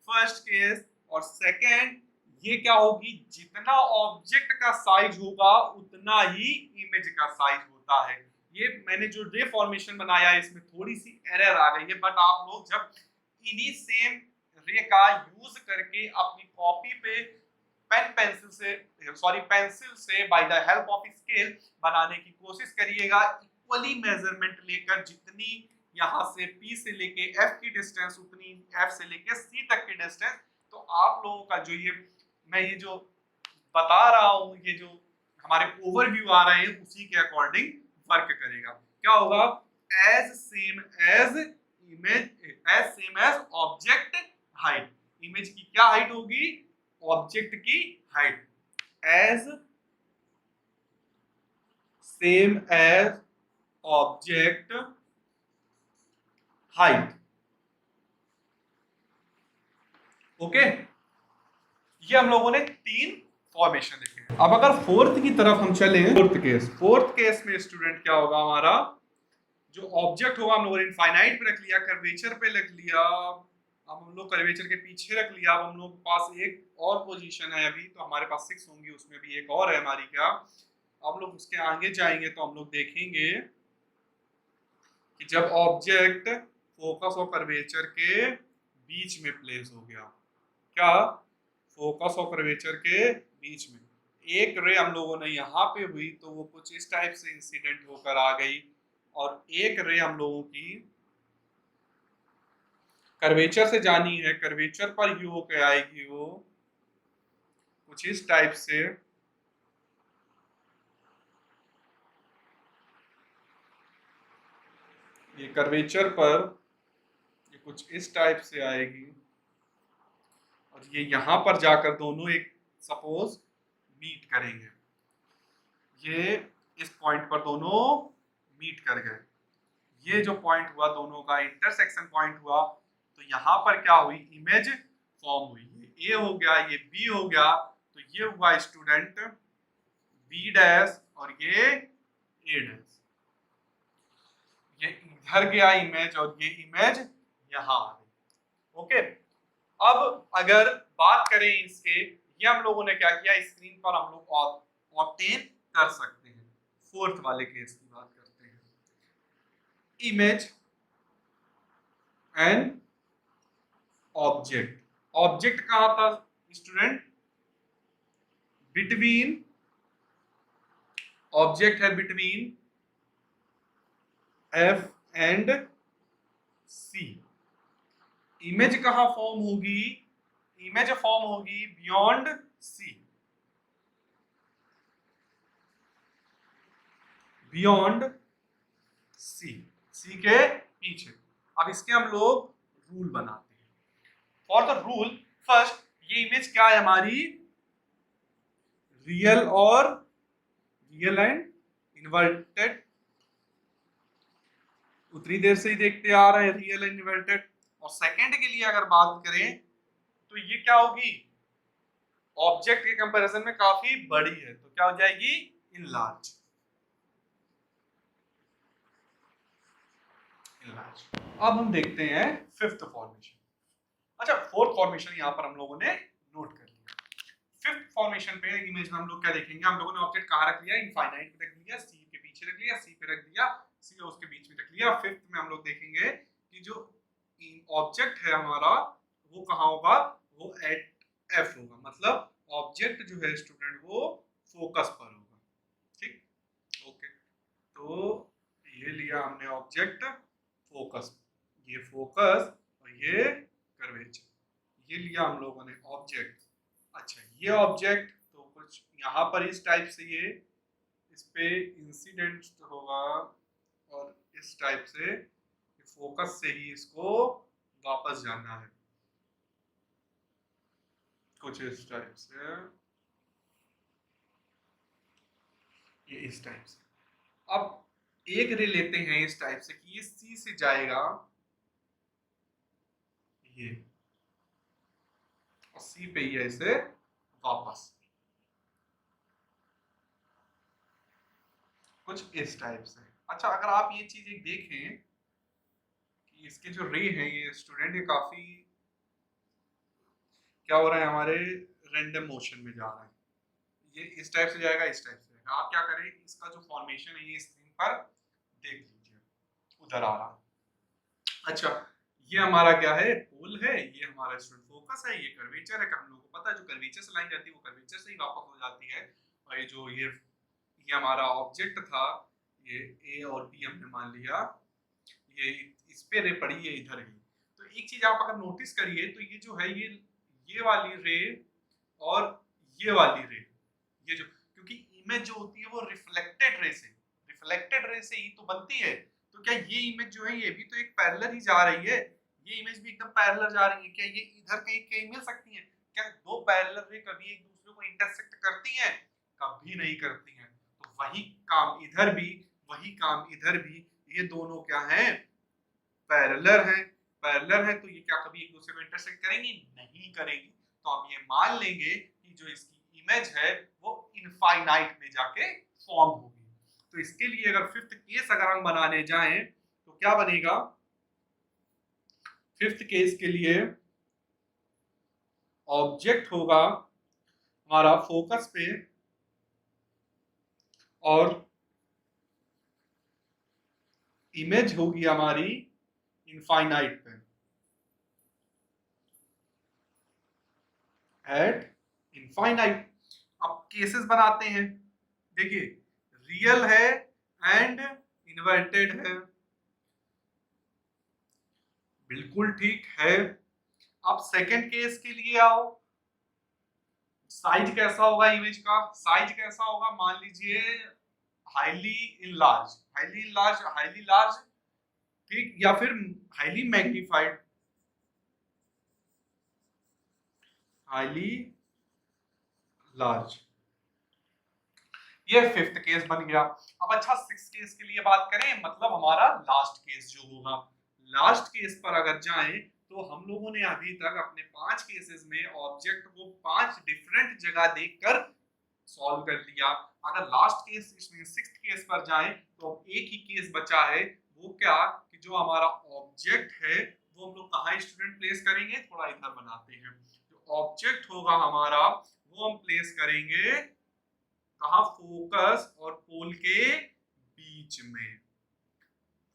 first case. और सेकेंड ये क्या होगी, जितना ऑब्जेक्ट का साइज होगा उतना ही इमेज का साइज होता है। ये मैंने जो रे फॉर्मेशन बनाया है इसमें थोड़ी सी एरर आ गई है, बट आप लोग जब इन्हीं सेम रे का यूज करके अपनी कॉपी पे पेंसिल से by the help of scale बनाने की कोशिश करिएगा, इक्वली मेजरमेंट लेकर, जितनी यहाँ से P से लेके F की डिस्टेंस उतनी F से लेके C तक की डिस्टेंस। तो आप लोगों का जो मैं ये जो बता रहा हूँ, ये जो हमारे ओवरव्यू आ रहे हैं उसी के अकॉर्डिंग वर्क करेगा। क्या होगा, as same as object height. इमेज की क्या हाइट होगी, ऑब्जेक्ट की height, as same as object height. Okay, ये हम लोगों ने 3 फॉर्मेशन देखे। अब अगर फोर्थ की तरफ हम चले, फोर्थ केस में स्टूडेंट क्या होगा, हमारा जो ऑब्जेक्ट होगा हम लोगों ने इनफाइनाइट पे रख लिया, कर्वेचर पे रख लिया, अब हम लोग कर्वेचर के पीछे रख लिया। अब हम लोग के पास एक और पोजीशन है अभी, तो हमारे पास 6 होंगी, उसमें भी एक और है हमारी। क्या अब लोग उसके आगे जाएंगे तो हम लोग देखेंगे कि जब ऑब्जेक्ट फोकस और कर्वेचर के बीच में प्लेस हो गया, क्या फोकस और कर्वेचर के बीच में एक रे हम लोगों ने यहाँ पे हुई तो वो कुछ इस टाइप से इंसिडेंट होकर आ गई, और एक रे हम लोगों की कर्वेचर से जानी है, कर्वेचर पर ही होकर आएगी, वो कुछ इस टाइप से ये कर्वेचर पर ये कुछ इस टाइप से आएगी, और ये यहाँ पर जाकर दोनों एक सपोज मीट करेंगे। ये इस पॉइंट पर दोनों मीट कर गए, ये जो पॉइंट हुआ दोनों का इंटरसेक्शन पॉइंट हुआ, तो यहाँ पर क्या हुई, इमेज फॉर्म हुई। ये ए हो गया, ये बी हो गया, तो ये हुआ स्टूडेंट बी डैश और ये ए डैश। ये इधर गया इमेज और ये इमेज यहाँ आ गई। ओके, अब अगर बात करें इसके, ये हम लोगों ने क्या किया, स्क्रीन पर हम लोग ऑब्टेन कर सकते हैं। फोर्थ वाले केस की बात करते हैं, इमेज एंड ऑब्जेक्ट। ऑब्जेक्ट कहां था स्टूडेंट, बिटवीन, ऑब्जेक्ट है between F and C। Image कहां फॉर्म होगी, इमेज फॉर्म होगी बियॉन्ड C, बियॉन्ड C के पीछे। अब इसके हम लोग रूल बनाते हैं। फॉर द रूल फर्स्ट, ये इमेज क्या है हमारी, रियल और रियल एंड इन्वर्टेड, उतनी देर से ही देखते आ रहे हैं रियल एंड इन्वर्टेड। और सेकंड के लिए अगर बात करें तो ये क्या होगी, ऑब्जेक्ट के कंपैरिजन में काफी बड़ी है, तो क्या हो जाएगी, इनलार्ज। अब हम देखते हैं फिफ्थ फॉर्मेशन। अच्छा, फोर्थ फॉर्मेशन यहाँ पर हम लोगों ने नोट कर लिया। फिफ्थ फॉर्मेशन पे इमेज में हम लोग क्या देखेंगे, हम लोगों ने ऑब्जेक्ट कहाँ रख लिया, इनफाइनाइट पे रख लिया, सी के पीछे रख लिया, सी पे रख दिया, सी उसके बीच में रख लिया। फिफ्थ में हम लोग देखेंगे कि जो ऑब्जेक्ट है हमारा वो कहाँ होगा, वो एट एफ होगा, मतलब ऑब्जेक्ट जो है स्टूडेंट वो फोकस पर होगा। ठीक, ओके। तो ये लिया हमने ऑब्जेक्ट फोकस, ये फोकस और ये कर्वेचर, ये लिया हम लोगों ने ऑब्जेक्ट। अच्छा, ये ऑब्जेक्ट तो कुछ यहाँ पर इस टाइप से ये इस पे इंसिडेंट होगा और इस टाइप से फोकस से ही इसको वापस जाना है, कुछ इस टाइप से, ये इस टाइप से। अब एक रे लेते हैं इस टाइप से कि ये सी से जाएगा ये, और सी पे ही ऐसे वापस, कुछ इस टाइप से। अच्छा, अगर आप ये चीज एक देखें कि इसके जो रे हैं ये स्टूडेंट, ये काफी क्या हो रहा है, हमारे रैंडम मोशन में जा रहा है, ये इस टाइप से जाएगा, इस टाइप से जाएगा। आप क्या करें, इसका जो फॉर्मेशन है ये स्क्रीन पर देख लीजिए, उधर आ रहा है। अच्छा, ये हमारा क्या है, पोल है, ये हमारा स्टूडेंट फोकस है, ये कर्वेचर है, हम लोगों को पता है जो कर्वेचर से लाइन जाती है वो कर्वेचर से ही वापस हो जाती है। और ये जो ये हमारा ऑब्जेक्ट था, ये ए और बी हमने मान लिया, ये इस पे रे पड़ी है इधर ही। तो एक चीज आप अगर नोटिस करिए तो ये जो है ये वाली रे और ये वाली रे, ये जो, क्योंकि इमेज जो होती है वो रिफ्लेक्टेड रे से ही तो बनती है। तो क्या ये इमेज जो है ये भी तो एक पैरेलल ही जा रही है, ये इमेज भी एकदम पैरेलल जा रही है, क्या ये इधर कहीं कहीं मिल सकती है? क्या दो पैरेलल रे कभी एक दूसरे को इंटरसेक्ट करती हैं? कभी नहीं करती हैं। तो वही काम इधर भी, वही काम इधर भी, ये दोनों क्या हैं, पैरेलल हैं। पैरेलल है तो ये क्या कभी एक दूसरे को इंटरसेक्ट करेंगी? नहीं करेंगी। तो आप ये मान लेंगे कि जो इसकी इमेज है वो इनफाइनाइट में जाके फॉर्म होगी। तो इसके लिए अगर फिफ्थ केस अगर हम बनाने जाएं तो क्या बनेगा, फिफ्थ केस के लिए ऑब्जेक्ट होगा हमारा फोकस पे और इमेज होगी हमारी इनफाइनाइट पे, एट इनफाइनाइट। अब केसेस बनाते हैं, देखिए रियल है एंड इन्वर्टेड है, बिल्कुल ठीक है। अब सेकंड केस के लिए आओ, साइज कैसा होगा इमेज का, साइज कैसा होगा, मान लीजिए हाईली इनलार्ज, हाईली लार्ज, ठीक, या फिर हाईली मैग्नीफाइड, हाईली लार्ज। ये फिफ्थ केस बन गया। अब अच्छा, सिक्स केस के लिए बात करें, मतलब हमारा लास्ट केस जो होगा, लास्ट केस पर अगर जाएं तो हम लोगों ने अभी तक अपने 5 केसेस में ऑब्जेक्ट को 5 डिफरेंट जगह देखकर सॉल्व कर लिया। अगर लास्ट केस इसमें सिक्स्थ केस पर जाएं तो एक ही केस बचा है, वो क्या, कि जो हमारा ऑब्जेक्ट है वो हम लोग कहाँ स्टूडेंट प्लेस करेंगे, थोड़ा इधर बनाते हैं। जो ऑब्जेक्ट होगा हमारा वो हम प्लेस करेंगे कहाँ, फोकस और पोल के बीच में,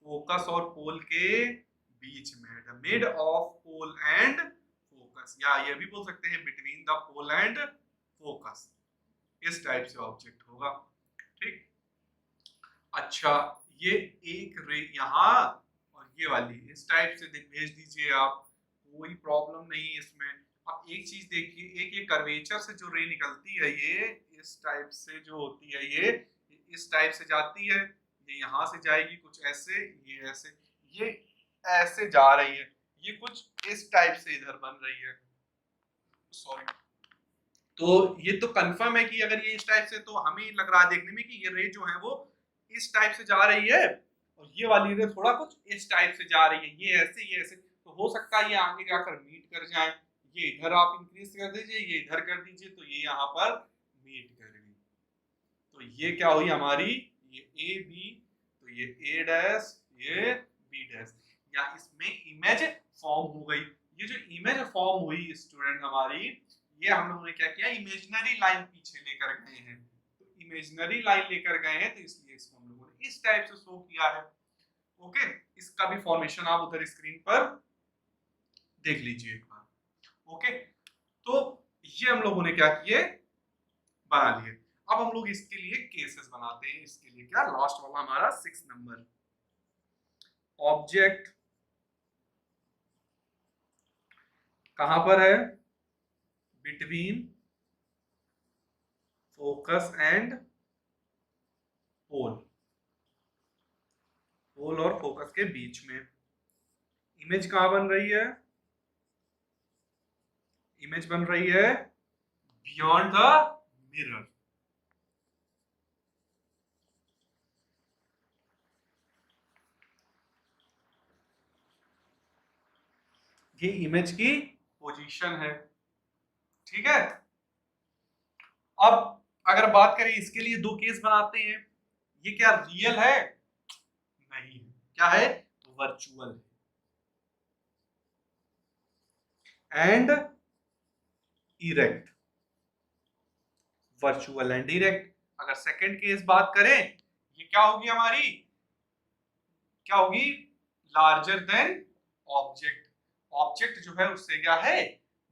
फोकस और पोल के बीच में, the mid of pole and focus, या ये भी बोल सकते हैं between the pole and focus, इस टाइप से ऑब्जेक्ट होगा। ठीक, अच्छा, ये एक रे यहाँ और ये वाली इस टाइप से भेज दीजिए आप, कोई प्रॉब्लम नहीं इसमें। अब एक चीज देखिए, एक ये कर्वेचर से जो रे निकलती है ये इस टाइप से जो होती है ये इस टाइप से जाती है, ये यहाँ से जाएगी कुछ ऐसे, ये ऐसे, ये ऐसे जा रही है, ये कुछ इस टाइप से इधर बन रही है, सॉरी। तो ये तो कंफर्म है कि अगर ये इस टाइप से, तो हमें लग रहा है देखने में कि ये रे जो है वो इस टाइप से जा रही है और ये वाली रे थोड़ा कुछ इस टाइप से जा रही है, ये ऐसे, ये ऐसे। तो हो सकता है ये आगे जाकर मीट कर जाए, ये इधर आप इंक्रीज कर दीजिए, ये इधर कर दीजिए, तो ये यहाँ पर मीट कर गई। तो ये क्या हुई हमारी, ये ए बी, तो ये ए डैश, ये बी डैश, या इसमें इमेज फॉर्म हो गई। ये जो इमेज फॉर्म हुई स्टूडेंट हमारी, ये हम लोगों ने क्या किया, इमेजिनरी लाइन पीछे लेकर गए हैं। तो इमेजिनरी लाइन लेकर गए हैं, तो इसलिए इसको हम लोगों ने इस टाइप से शो किया है। ओके, इसका भी फॉर्मेशन आप उधर स्क्रीन पर देख लीजिए एक बार। ओके, तो ये हम लोगों ने क्या किए, बना लिए। अब हम लोग इसके लिए केसेस बनाते हैं। इसके लिए क्या, लास्ट वाला हमारा 6 नंबर, ऑब्जेक्ट कहां पर है, बिटवीन फोकस एंड पोल, पोल और फोकस के बीच में। इमेज कहां बन रही है, इमेज बन रही है बियॉन्ड द मिरर। ये इमेज की पोजीशन है, ठीक है। अब अगर बात करें, इसके लिए दो केस बनाते हैं। ये क्या रियल है, नहीं, क्या है, virtual and erect, virtual and erect. अगर सेकंड केस बात करें, ये क्या होगी हमारी, क्या होगी, लार्जर देन ऑब्जेक्ट। ऑब्जेक्ट जो है उससे क्या है,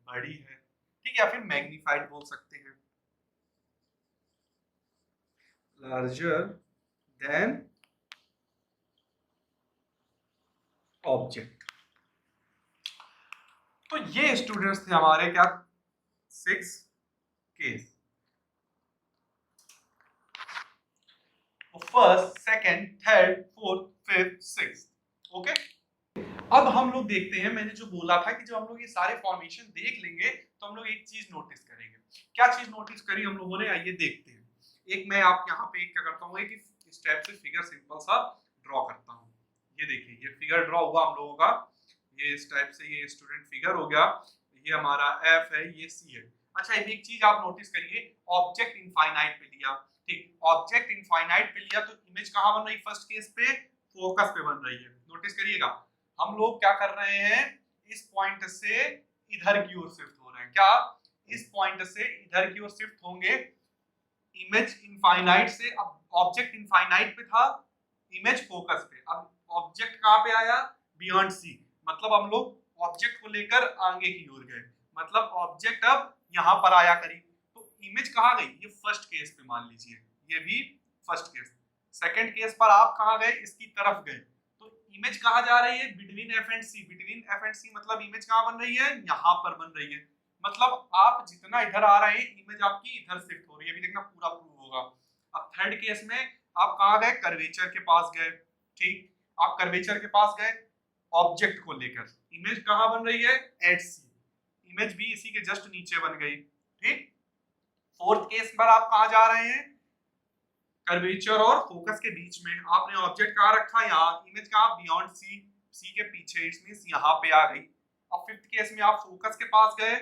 बड़ी है, ठीक है, या फिर मैग्नीफाइड बोल सकते हैं, लार्जर देन ऑब्जेक्ट। तो ये स्टूडेंट्स थे हमारे क्या, 6 case, first, second, third, fourth, fifth, sixth. Okay, अब हम लोग देखते हैं, मैंने जो बोला था कि जब हम लोग ये सारे फॉर्मेशन देख लेंगे तो हम लोग एक चीज नोटिस करेंगे। क्या चीज नोटिस करी हम लोगों ने, आइए देखते हैं। एक मैं आप यहाँ पे क्या करता हूँ कि इस टाइप से फिगर सिंपल सा ड्रॉ करता हूँ। ये देखिए, ये फिगर ड्रॉ हुआ हम लोगों का, ये इस टाइप से ये स्टूडेंट फिगर हो गया। ये हमारा एफ है, ये सी है। अच्छा, एक चीज आप नोटिस करिए, ऑब्जेक्ट इनफाइनाइट पे लिया, ठीक, ऑब्जेक्ट इनफाइनाइट पे लिया, तो इमेज कहाँ बन रही, फर्स्ट केस पे फोकस पे बन रही है। नोटिस करिएगा, हम लोग क्या कर रहे हैं, इस पॉइंट से इधर की ओर शिफ्ट हो रहे हैं। क्या, इस पॉइंट से इधर की ओर शिफ्ट होंगे। इमेज इनफाइनाइट से, अब ऑब्जेक्ट इनफाइनाइट पे था, इमेज फोकस पे, अब ऑब्जेक्ट कहां पे आया, बियॉन्ड सी, मतलब हम लोग ऑब्जेक्ट को लेकर आगे की ओर गए, मतलब ऑब्जेक्ट अब यहां पर आया करी। तो इमेज कहां गई, ये फर्स्ट केस पे मान लीजिए, ये भी फर्स्ट केस। सेकंड केस पर आप कहां गए, इसकी तरफ गए, तो इमेज कहां जा रही है, between F and C, between F and C, मतलब इमेज कहां बन रही है, यहां पर बन रही है। मतलब आप जितना इधर आ रहे हैं, इमेज आपकी इधर शिफ्ट हो रही है। अभी देखना पूरा प्रूव होगा। अब थर्ड केस में आप कहां गए, कर्वेचर के पास गए, ठीक, आप कर्वेचर के पास गए ऑब्जेक्ट को लेकर, इमेज कहां बन रही है, एट सी, इमेज भी इसी के जस्ट नीचे बन गई, ठीक। फोर्थ केस पर आप कहां जा रहे हैं, कर्वेचर और फोकस के बीच में, आपने ऑब्जेक्ट कहां रखा, यहाँ, इमेज कहां, बियॉन्ड सी, सी के पीछे, इट मींस यहाँ पे आ गई। अब फिफ्थ केस में आप फोकस के पास गए।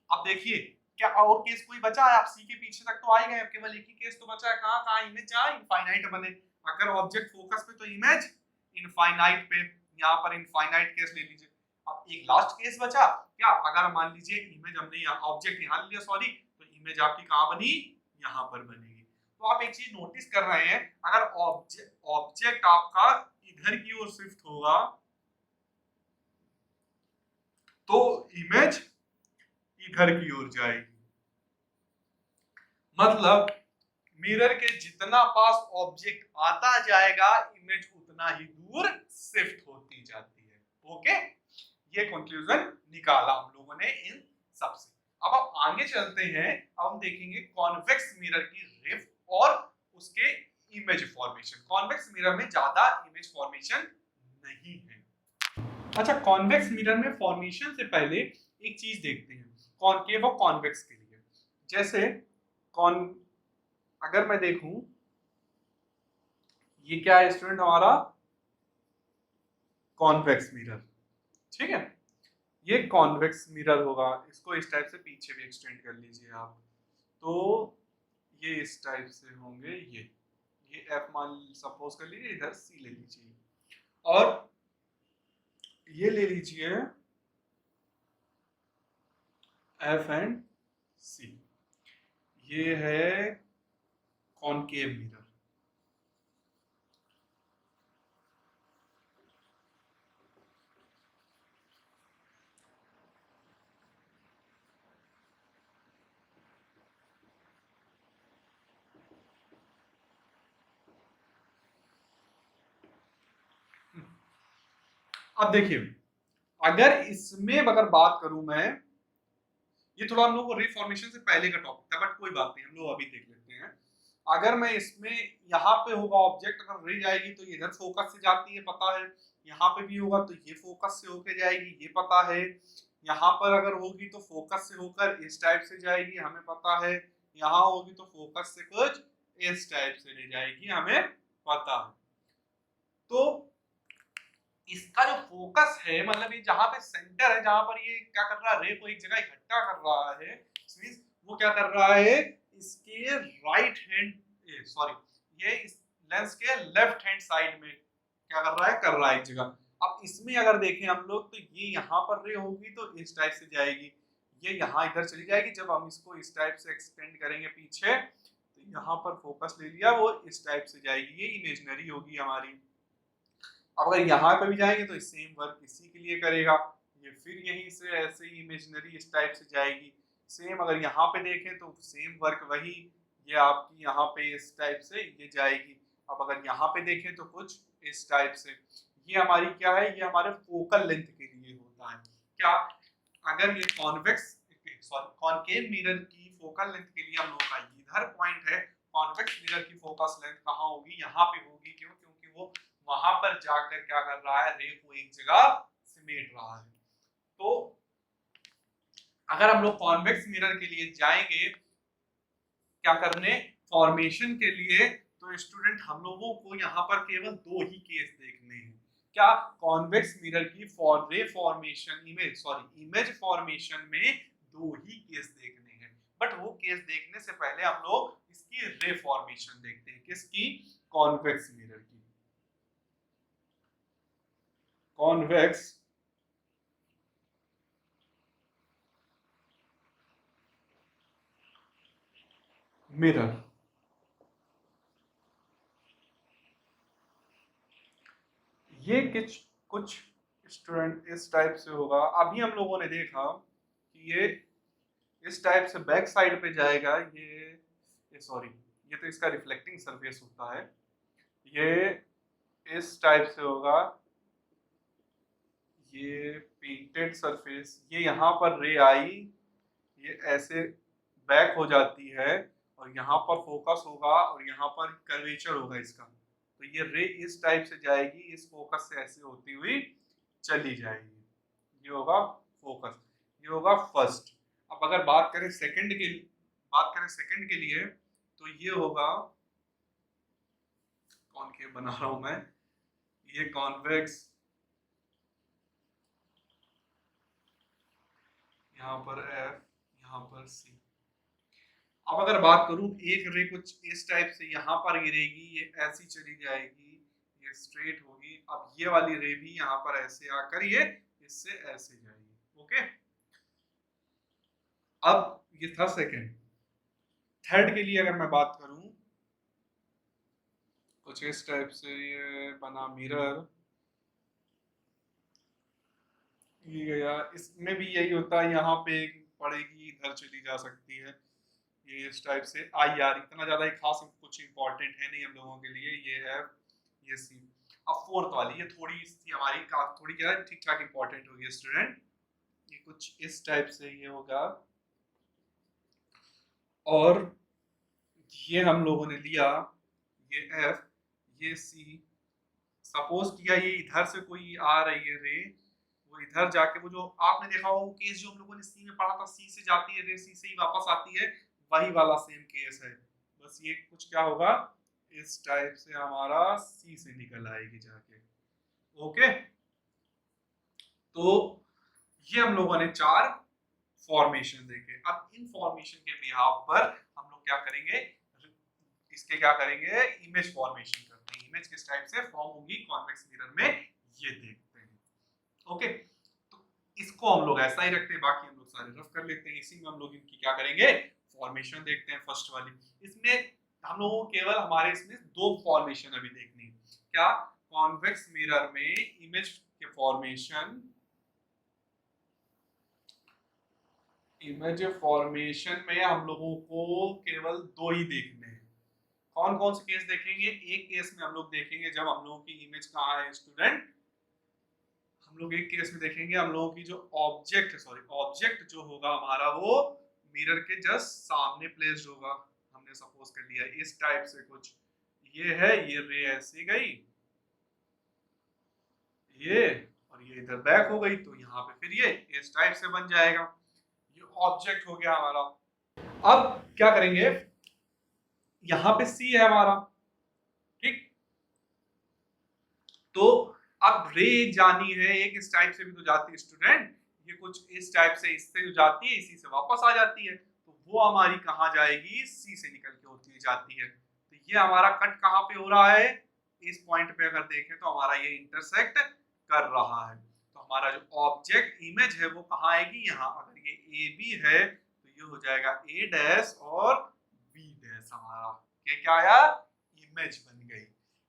अब देखिए, क्या और केस कोई बचा है, आप सी के पीछे तक तो आ ही गए, केवल एक ही केस तो बचा है, कहां, कहां, इमेज जहां इनफाइनाइट बने। अगर ऑब्जेक्ट फोकस पे तो इमेज इनफाइनाइट पे, यहाँ पर इनफाइनाइट केस ले लीजिए। अब एक लास्ट केस बचा, क्या, अगर मान लीजिए इमेज हमने यहाँ, ऑब्जेक्ट यहाँ लिया, सॉरी, तो इमेज आपकी कहां बनी, यहाँ पर बनेगी। तो आप एक चीज नोटिस कर रहे हैं, अगर ऑब्जेक्ट आपका इधर की ओर शिफ्ट होगा तो इमेज इधर की ओर जाएगी, मतलब मिरर के जितना पास ऑब्जेक्ट आता जाएगा, इमेज उतना ही दूर शिफ्ट होती जाती है। ओके, ये कंक्लूजन निकाला हम लोगों ने इन सबसे। अब हम आगे चलते हैं, अब हम देखेंगे कॉन्वेक्स मिरर की रिफ्ट और उसके इमेज फॉर्मेशन। कॉन्वेक्स मिरर में ज्यादा इमेज फॉर्मेशन नहीं है। अच्छा, कॉन्वेक्स मिरर में फॉर्मेशन से पहले एक चीज देखते हैं, कॉनकेव और कॉन्वेक्स के लिए। जैसे अगर मैं देखूं, ये क्या है स्टूडेंट हमारा, कॉन्वेक्स मिरर, ठीक है। ये कॉन्वेक्स मिरर होगा, इसको इस टाइप से पीछे भी एक्सटेंड कर लीजिए आप, तो ये इस टाइप से होंगे। ये एफ मान सपोज कर लीजिए, इधर सी ले लीजिए, और ये ले लीजिए एफ एंड सी। ये है कॉनकेव मिरर। अब देखिए, अगर इसमें अगर बात करूं मैं, ये थोड़ा हम लोग को रिफॉर्मेशन से पहले का टॉपिक था, बट कोई बात नहीं, हम लोग अभी देख लेते हैं। अगर मैं इसमें यहाँ पे होगा ऑब्जेक्ट, अगर रह जाएगी तो ये इधर फोकस से जाती है, पता है। यहाँ पे भी होगा तो ये फोकस से होके जाएगी, ये पता है। यहाँ पर अगर होगी तो फोकस से होकर इस टाइप से जाएगी, हमें पता है। यहाँ होगी तो फोकस से कुछ इस टाइप से ले जाएगी, हमें पता है। तो इसका जो फोकस है, मतलब ये जहां पे सेंटर है, जहां पर ये क्या कर रहा है, रे को एक जगह इकट्ठा कर रहा है, वो क्या कर रहा है, इसके राइट हैंड, सॉरी, ये इस लेंस के लेफ्ट हैंड साइड में क्या कर रहा है एक जगह। अब इसमें अगर देखें हम लोग, तो ये यहाँ पर रे होगी तो इस टाइप से जाएगी, ये यहाँ इधर चली जाएगी। जब हम इसको इस टाइप से एक्सटेंड करेंगे पीछे, तो यहाँ पर फोकस ले लिया, वो इस टाइप से जाएगी, ये इमेजिनरी होगी हमारी। अब अगर यहाँ पे भी जाएंगे तो सेम वर्क इसी के लिए करेगा, ये फिर यहीं से ऐसे ही इमेजिनरी इस टाइप से जाएगी। सेम अगर यहाँ पे देखें तो सेम वर्क वही, ये आपकी यहाँ पे इस टाइप से ये जाएगी। अब अगर यहाँ पे देखें तो कुछ इस टाइप से, ये हमारी क्या है, ये हमारे फोकल लेंथ के लिए होता है। क्या, अगर ये कॉन्वेक्स सॉरी कॉनकेव मिरर की फोकल लेंथ के लिए हम लोग का इधर पॉइंट है, कॉन्वेक्स मिरर की फोकस लेंथ कहाँ होगी, यहाँ पे होगी। क्यों? क्योंकि वो वहां पर जाकर क्या कर रहा है, रे को एक जगह समेट रहा है। तो अगर हम लोग कॉन्वेक्स मिरर के लिए जाएंगे क्या करने, फॉर्मेशन के लिए, तो स्टूडेंट हम लोगों को यहाँ पर केवल दो ही केस देखने हैं। क्या, कॉन्वेक्स मिरर की रे फॉर्मेशन, इमेज फॉर्मेशन में दो ही केस देखने हैं। बट वो केस देखने से पहले हम लोग इसकी रे फॉर्मेशन देखते हैं। किसकी? कॉन्वेक्स मिरर की। कॉन्वेक्स मिरर, ये कुछ स्टूडेंट इस टाइप से होगा। अभी हम लोगों ने देखा कि ये इस टाइप से बैक साइड पे जाएगा, ये सॉरी, ये तो इसका रिफ्लेक्टिंग सरफेस होता है, ये इस टाइप से होगा, ये पेंटेड सरफेस, ये यहाँ पर रे आई, ये ऐसे बैक हो जाती है, और यहाँ पर फोकस होगा, और यहाँ पर कर्वेचर होगा इसका, तो ये रे इस टाइप से जाएगी, इस फोकस से ऐसे होती हुई चली जाएगी। ये होगा फोकस, ये होगा फर्स्ट। अब अगर बात करें सेकंड के लिए, तो ये होगा, कॉनकेव बना रहा हूं मैं, ये कॉन्वेक्स, यहाँ पर एफ, यहाँ पर सी। अब अगर बात करूं, एक रे कुछ इस टाइप से यहाँ पर गिरेगी, ये ऐसी चली जाएगी, ये स्ट्रेट होगी। अब ये वाली रे भी यहाँ पर ऐसे आकर ये इससे ऐसे जाएगी। ओके, अब ये था सेकंड। थर्ड के लिए अगर मैं बात करूं, कुछ इस टाइप से ये बना मिरर, ये गया, इसमें भी यही होता है, यहाँ पे पड़ेगी, इधर चली जा सकती है, ये इस टाइप से। आई आर इतना ज्यादा खास कुछ इंपॉर्टेंट है नहीं हम लोगों के लिए, ये है, ये सी। अब फोर्थ वाली, ये थोड़ी सी हमारी थोड़ी क्या है, ठीक ठाक इंपॉर्टेंट होगी स्टूडेंट। ये कुछ इस टाइप से ये होगा, और ये हम लोगों ने लिया, ये एफ, ये सी। सपोज किया ये इधर से कोई आ रही है रे, वो इधर जाके, वो जो आपने देखा हो केस जो हम लोगों ने सी में पढ़ा था, सी से जाती है रे, सी से ही वापस आती है, वही वाला सेम केस है। बस ये कुछ क्या होगा, इस टाइप से हमारा सी से निकल आएगी जाके। ओके, तो ये हम लोगों ने 4 फॉर्मेशन देखे। अब इन फॉर्मेशन के बिहाफ पर हम लोग क्या करेंगे, इसके क्या करेंगे, इमेज फॉर्मेशन करते हैं। इमेज किस टाइप से फॉर्म होगी कॉन्वेक्स मिरर में, ये देखते हैं। ओके, तो इसको हम लोग ऐसा ही रखते हैं, बाकी हम लोग सारे रफ कर लेते हैं। इसी में हम लोग इनकी क्या करेंगे, फॉर्मेशन देखते हैं। फर्स्ट वाली, इसमें हम लोगों को केवल हमारे इसमें 2 फॉर्मेशन अभी देखनी है। क्या, कॉन्वेक्स मिरर में इमेज के फॉर्मेशन, इमेज फॉर्मेशन में हम लोगों को केवल 2 ही देखने हैं। कौन कौन से केस देखेंगे, एक केस में हम लोग देखेंगे जब हम लोगों की इमेज कहाँ है स्टूडेंट, हम लोग एक केस में देखेंगे हम लोगों की जो ऑब्जेक्ट जो होगा हमारा वो मिरर के जस्ट सामने प्लेस्ड होगा। हमने सपोज कर लिया इस टाइप से कुछ, ये है, ये रे ऐसे गई, ये और ये इधर बैक हो गई, तो यहाँ पे फिर ये इस टाइप से बन जाएगा। ये ऑब्जेक्ट हो गया हमारा। अब क्या करेंगे, यहाँ पे सी है हमारा, ठीक, तो अब रे जानी है एक इस टाइप से भी तो जाती है स्टूडेंट, ये कुछ इस टाइप से इससे जो जाती है इसी से वापस आ जाती है, तो वो हमारी कहाँ जाएगी, सी से निकल के होती है जाती है। तो ये हमारा कट कहाँ पे हो रहा है, इस पॉइंट पे अगर देखें तो हमारा ये इंटरसेक्ट कर रहा है। तो हमारा जो ऑब्जेक्ट इमेज है वो कहाँ आएगी, यहाँ। अगर ये ए बी है तो ये हो जाएगा ए डैश और बी डैश, हमारा ये क्या आया, इमेज बन गई,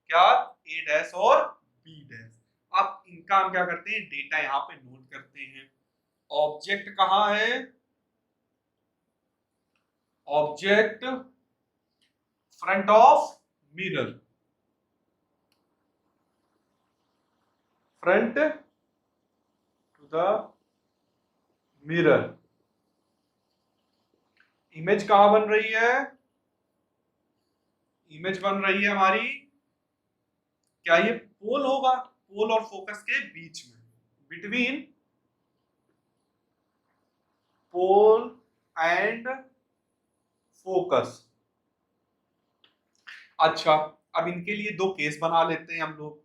क्या, ए डैश और बी डैश। अब इनका हम क्या करते हैं, डेटा यहाँ पे नोट करते हैं। ऑब्जेक्ट कहाँ है, object front of mirror, front to the mirror. Image कहां बन रही है, इमेज बन रही है हमारी, क्या ये पोल होगा, पोल और फोकस के बीच में, बिटवीन पोल एंड फोकस। अच्छा, अब इनके लिए 2 केस बना लेते हैं हम लोग।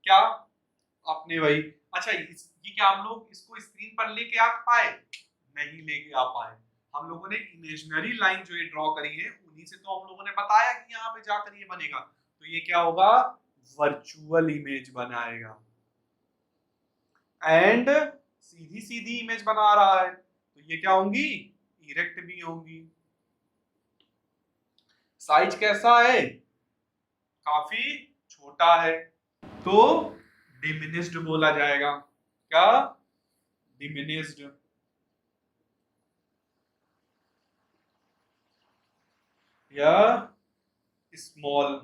क्या, आपने वही, अच्छा ये क्या हम लोग इसको स्क्रीन पर लेके आ पाए, नहीं लेके आ पाए। हम लोगों ने इमेजिनरी लाइन जो ये ड्रॉ करी है उन्हीं से तो हम लोगों ने बताया कि यहाँ पे जाकर ये बनेगा, तो ये क्या होगा, वर्चुअल इमेज बनाएगा। एंड सीधी सीधी इमेज बना रहा है तो ये क्या होंगी, इरेक्ट भी होंगी। साइज कैसा है, काफी छोटा है, तो डिमिनिश्ड बोला जाएगा। क्या, डिमिनिश्ड। या स्मॉल,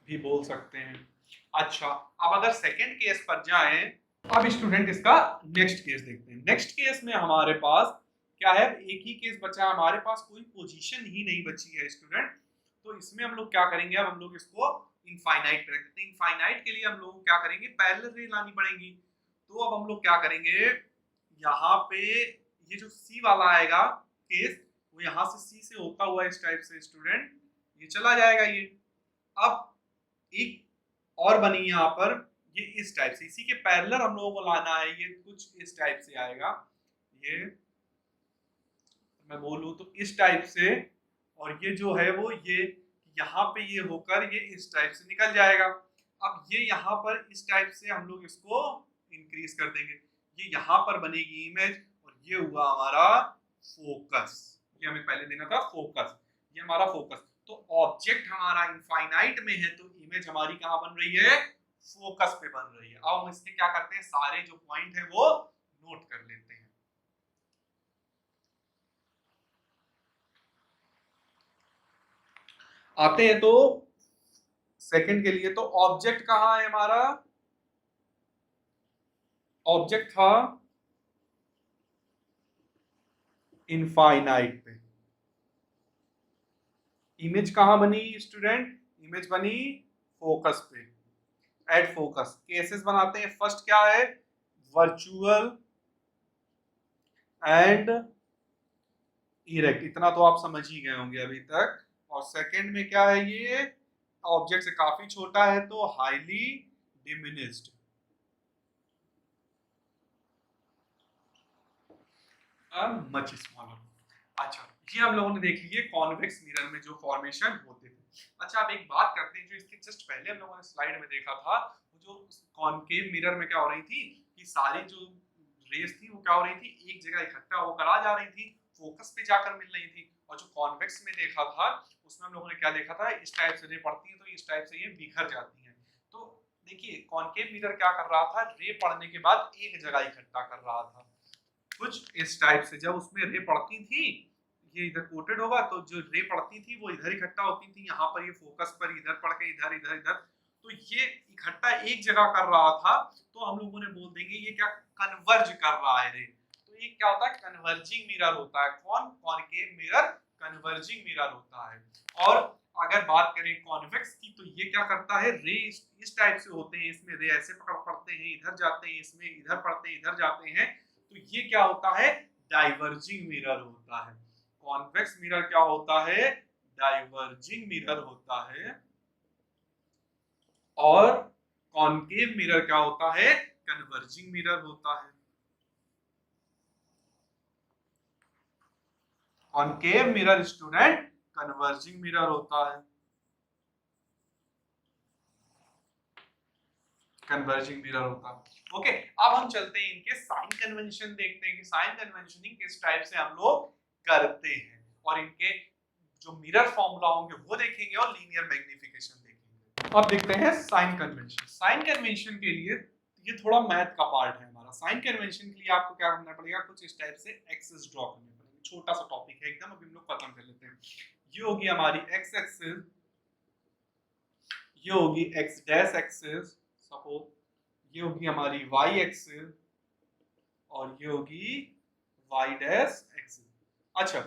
भी बोल सकते हैं। अच्छा, अब अगर सेकंड केस पर जाएं, अब स्टूडेंट इसका नेक्स्ट केस देखते हैं। नेक्स्ट केस में हमारे पास क्या है, एक ही केस बचा है, हमारे पास कोई पोजीशन ही नहीं बची है स्टूडेंट। तो इसमें हम लोग क्या करेंगे, अब हम लोग इसको इनफाइनाइट पे रख देते हैं। इनफाइनाइट के लिए हम लोग क्या करेंगे, पैरेलल रे लानी पड़ेगी। तो अब हम लोग क्या करेंगे, यहाँ पे ये जो सी वाला आएगा केस, वो यहाँ से सी से होता हुआ इस टाइप से स्टूडेंट ये चला जाएगा। ये अब एक और बनी यहाँ पर, ये इस टाइप से, इसी के पैरेलल हम लोगों को लाना है, ये कुछ इस टाइप से आएगा, ये मैं बोलूँ तो इस टाइप से, और ये जो है वो ये यहाँ पे ये होकर ये इस टाइप से निकल जाएगा। अब ये यहाँ पर इस टाइप से हम लोग इसको इंक्रीज कर देंगे, ये यहाँ पर बनेगी इमेज, और ये हुआ हमारा फोकस। ये हमें पहले देना था फोकस, ये हमारा फोकस। तो ऑब्जेक्ट हमारा इनफाइनाइट में है तो इमेज हमारी कहाँ बन रही है, फोकस पे बन रही है। अब हम इसके क्या करते हैं, सारे जो पॉइंट है वो नोट कर लेते हैं। आते हैं तो सेकंड के लिए, तो ऑब्जेक्ट कहाँ है हमारा, ऑब्जेक्ट था इनफाइनाइट पे। इमेज कहाँ बनी स्टूडेंट, इमेज बनी फोकस पे, एट फोकस। केसेस बनाते हैं, फर्स्ट क्या है, वर्चुअल एंड इरेक्ट, इतना तो आप समझ ही गए होंगे अभी तक। और सेकंड में क्या है, ये ऑब्जेक्ट से काफी छोटा है तो हाईली डिमिनिश्ड। Much smaller. अच्छा, ये हम लोगों ने देख लिए कॉन्वेक्स मिरर में जो फॉर्मेशन होते थे। अच्छा, अब एक बात करते हैं जो इसके जस्ट पहले हम लोगों ने स्लाइड में देखा था, जो कॉनकेव मिरर में क्या हो रही थी कि सारी जो रेस थी वो क्या हो रही थी, एक जगह इकट्ठा होकर आ जा रही थी, फोकस पे जाकर मिल रही थी। और जो कॉन्वेक्स में देखा था उसमें हम लोगों ने क्या देखा था, इस टाइप से रे पड़ती है तो इस टाइप से ये बिखर जाती है। तो देखिए कॉनकेव मिरर क्या कर रहा था, रे पड़ने के बाद एक जगह इकट्ठा कर रहा था कुछ इस टाइप से। जब उसमें रे पड़ती थी, ये इधर कोटेड होगा, तो जो रे पड़ती थी वो इधर इकट्ठा होती थी, यहाँ पर ये फोकस पर इधर पड़ के इधर इधर इधर, तो ये इकट्ठा एक जगह कर रहा था, तो हम लोगों ने बोल देंगे ये क्या कन्वर्ज कर रहा है रे। तो ये क्या होता है, कन्वर्जिंग मिरर होता है। कौन, कॉनकेव मिरर कन्वर्जिंग मिरर होता है। और अगर बात करें कॉन्वेक्स की, तो ये क्या करता है, रे इस टाइप से होते हैं, इसमें रे ऐसे पड़ते हैं इधर जाते हैं, इसमें इधर पड़ते हैं इधर जाते हैं, तो ये क्या होता है, डाइवर्जिंग मिरर होता है। कॉन्वेक्स मिरर क्या होता है, डाइवर्जिंग मिरर होता है। और कॉनकेव मिरर क्या होता है, कन्वर्जिंग मिरर होता है। Concave mirror student converging mirror होता है, कन्वर्जिंग मिरर होता है। ओके, अब हम चलते हैं इनके साइन कन्वेंशन, देखते हैं कि साइन कन्वेंशनिंग किस टाइप से हम लोग करते हैं, और इनके जो मिरर फॉर्मूला होंगे वो देखेंगे और लीनियर मैग्निफिकेशन देखेंगे। अब देखते हैं साइन कन्वेंशन। साइन कन्वेंशन के लिए ये थोड़ा मैथ का पार्ट है हमारा। साइन कन्वेंशन के लिए आपको क्या करना पड़ेगा, कुछ इस टाइप से एक्सिस ड्रॉ करने पड़ेंगे। छोटा सा टॉपिक है एकदम, अभी हम लोग खत्म कर लेते हैं। ये होगी हमारी एक्स एक्सिस, ये होगी एक्स डैश एक्सिस, सपोज ये होगी हमारी वाई एक्सिस, और ये होगी वाई डैश एक्सिस। अच्छा,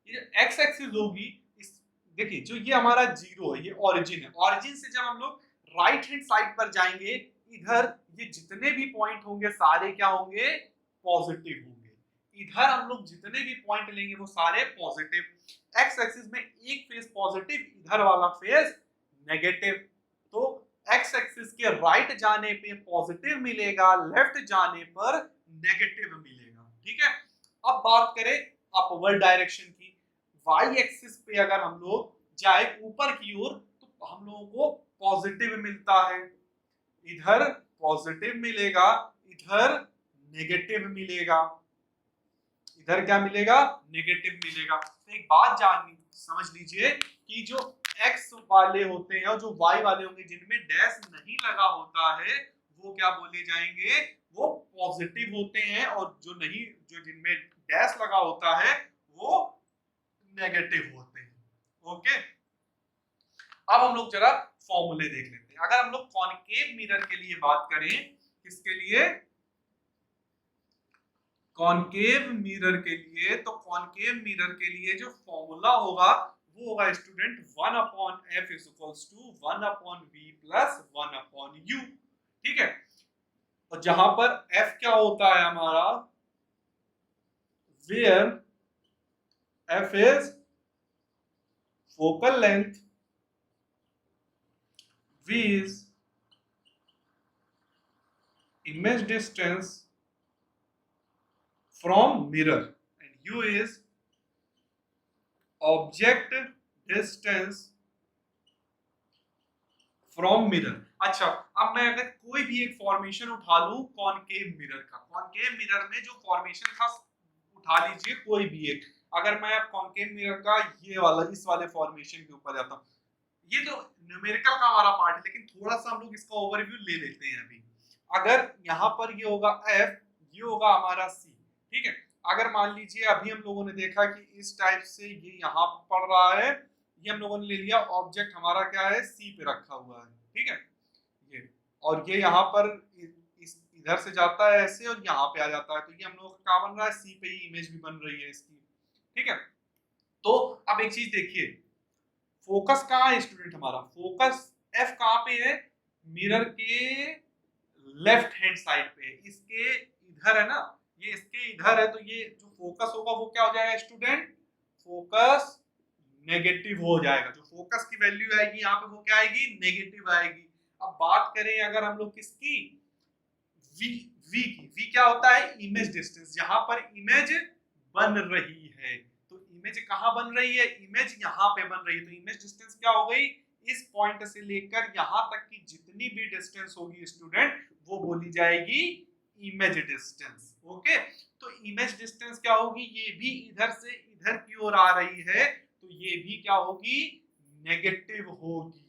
ये एक्स एक्सिस होगी, इस देखिए जो ये हमारा जीरो है, ये ओरिजिन है। ओरिजिन से जब हम लोग राइट हैंड साइड पर जाएंगे, इधर ये जितने भी पॉइंट होंगे सारे क्या होंगे, पॉजिटिव होंगे। इधर हम लोग जितने भी पॉइंट लेंगे वो सारे पॉजिटिव। एक्स एक्सिस में एक फेस पॉजिटिव, इधर वाला फेस नेगेटिव। तो एक्स एक्सिस के राइट जाने पे पॉजिटिव मिलेगा, लेफ्ट जाने पर नेगेटिव मिलेगा। ठीक है, अब बात करें अपवर्ड डायरेक्शन की। वाई एक्सिस पे अगर हम लोग जाए ऊपर की ओर, तो हम लोगों को पॉजिटिव मिलता है, इधर पॉजिटिव मिलेगा, इधर नेगेटिव मिलेगा, इधर क्या मिलेगा, नेगेटिव मिलेगा। तो एक बात जान समझ लीजिए कि जो एक्स वाले होते हैं और जो वाई वाले होंगे, जिनमें डैश नहीं लगा होता है वो क्या बोले जाएंगे, वो पॉजिटिव होते हैं, और जो नहीं, जो जिनमें डैश लगा होता है वो नेगेटिव होते हैं। ओके, अब हम लोग जरा फॉर्मूले देख लेते हैं। अगर हम लोग कॉनकेव मिरर के लिए बात करें, किसके लिए, कॉनकेव मिरर के लिए, तो कॉनकेव मिरर के लिए जो फॉर्मूला होगा वो होगा student 1/f is equals to 1/v plus 1/u। ठीक है, और जहां पर f क्या होता है हमारा, where f is focal length, v is image distance from mirror, and u is object distance from mirror। अच्छा, अब मैं अगर कोई भी एक फॉर्मेशन उठा लूं कॉनकेव मिरर का, कॉनकेव मिरर में जो फॉर्मेशन था उठा लीजिए कोई भी एक। अगर मैं अब कॉनकेव मिरर का ये वाला, इस वाले फॉर्मेशन के ऊपर जाता हूं, ये तो न्यूमेरिकल का हमारा पार्ट है, लेकिन थोड़ा सा हम लोग इसका ओवरव्यू ले लेते हैं अभी। अगर यहाँ पर ये होगा F, ये होगा हमारा C। ठीक है, अगर मान लीजिए अभी हम लोगों ने देखा कि इस टाइप से ये यहाँ पड़ रहा है, ये हम लोगों ने ले लिया, ऑब्जेक्ट हमारा क्या है, C पे रखा हुआ है। ठीक है, ये और ये यहाँ पर इस इधर से जाता है ऐसे और यहाँ पे आ जाता है, तो ये हम लोग का क्या बन रहा है, C पे ही इमेज भी बन रही है इसकी। ठीक है, तो अब एक चीज देखिए, फोकस कहाँ है स्टूडेंट हमारा, फोकस F कहाँ पे है, मिरर के लेफ्ट हैंड साइड पे है, इसके इधर है ना, ये इसके इधर है, तो ये जो फोकस होगा वो क्या हो जाएगा स्टूडेंट, फोकस नेगेटिव हो जाएगा। जो फोकस की वैल्यू आएगी यहाँ पे वो क्या आएगी, नेगेटिव आएगी। अब बात करें अगर हम लोग किसकी, वी की, वी क्या होता है, इमेज डिस्टेंस, जहां पर इमेज बन रही है। तो इमेज कहां बन रही है, इमेज यहां पे बन रही है, तो इमेज डिस्टेंस क्या हो गई, इस पॉइंट से लेकर यहां तक की जितनी भी डिस्टेंस होगी स्टूडेंट, वो बोली जाएगी इमेज डिस्टेंस। ओके, तो इमेज डिस्टेंस क्या होगी, ये भी इधर से इधर की ओर आ रही है, तो ये भी क्या होगी, नेगेटिव होगी।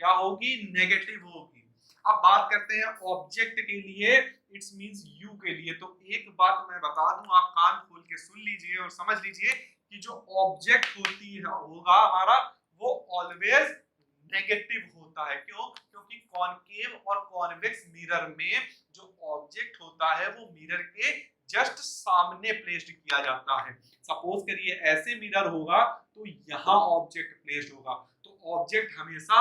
क्या होगी, नेगेटिव होगी। अब बात करते हैं ऑब्जेक्ट के लिए, इट्स मींस यू के लिए। तो एक बात मैं बता दूं, आप कान खोल के सुन लीजिए और समझ लीजिए कि जो ऑब्जेक्ट होती है होगा हमारा, वो ऑलवेज नेगेटिव होता है। क्यों, क्योंकि कॉनकेव और कॉन्वेक्स मिरर में जो ऑब्जेक्ट होता है वो मिरर के जस्ट सामने प्लेस्ड किया जाता है। सपोज करिए ऐसे मिरर होगा तो यहाँ ऑब्जेक्ट प्लेस्ड होगा, तो ऑब्जेक्ट हमेशा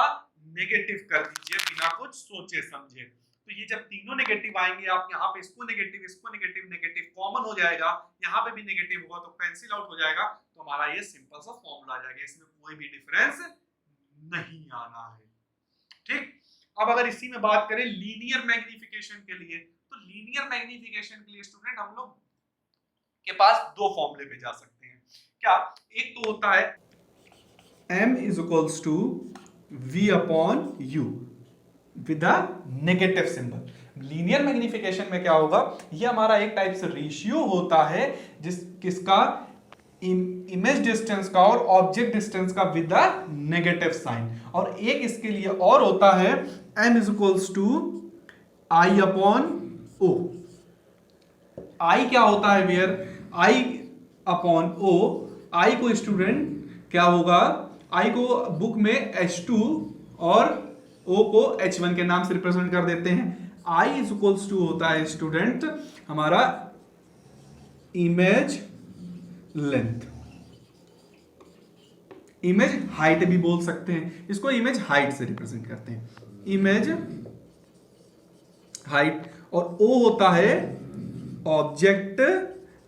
नेगेटिव कर दीजिए बिना कुछ सोचे समझे। तो ये जब तीनों नेगेटिव आएंगे, आप यहाँ पे इसको नेगेटिव नेगेटिव कॉमन हो जाएगा, यहाँ पे भी नेगेटिव होगा तो कैंसिल आउट हो जाएगा, तो हमारा ये सिंपल सा फॉर्मूला आ जाएगा, इसमें कोई भी डिफरेंस नहीं आना है। ठीक, अब अगर इसी में बात करें लीनियर मैग्निफिकेशन के लिए, तो लीनियर मैग्निफिकेशन के लिए स्टूडेंट हम लोग के पास दो फॉर्मूले पे जा सकते हैं। क्या, एक तो होता है m is equals to v upon u with a negative symbol। Linear magnification में क्या होगा, ये हमारा एक टाइप से रेशियो होता है जिस किसका, इमेज डिस्टेंस का और ऑब्जेक्ट डिस्टेंस का विद द नेगेटिव साइन। और एक इसके लिए और होता है m is equals to i upon o। i क्या होता है where, i upon o, i को स्टूडेंट क्या होगा, i को बुक में h2 और o को h1 के नाम से रिप्रेजेंट कर देते हैं। i इज इक्वल्स टू होता है स्टूडेंट हमारा इमेज लेंथ, इमेज हाइट भी बोल सकते हैं इसको, इमेज हाइट से रिप्रेजेंट करते हैं, इमेज हाइट। और o होता है ऑब्जेक्ट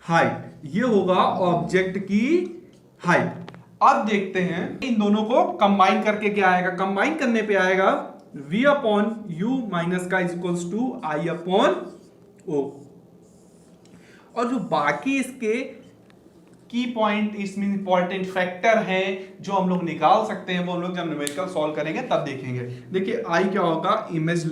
हाइट, ये होगा ऑब्जेक्ट की हाइट। अब देखते हैं इन दोनों को कंबाइन करके क्या आएगा, कंबाइन करने पे आएगा v अपॉन u माइनस का is equals to i upon o। और जो बाकी इसके की पॉइंट, इसमें इंपॉर्टेंट फैक्टर हैं जो हम लोग निकाल सकते हैं, वो हम लोग जब न्यूमेरिकल सॉल्व करेंगे तब देखेंगे। देखिए i क्या होगा, इमेज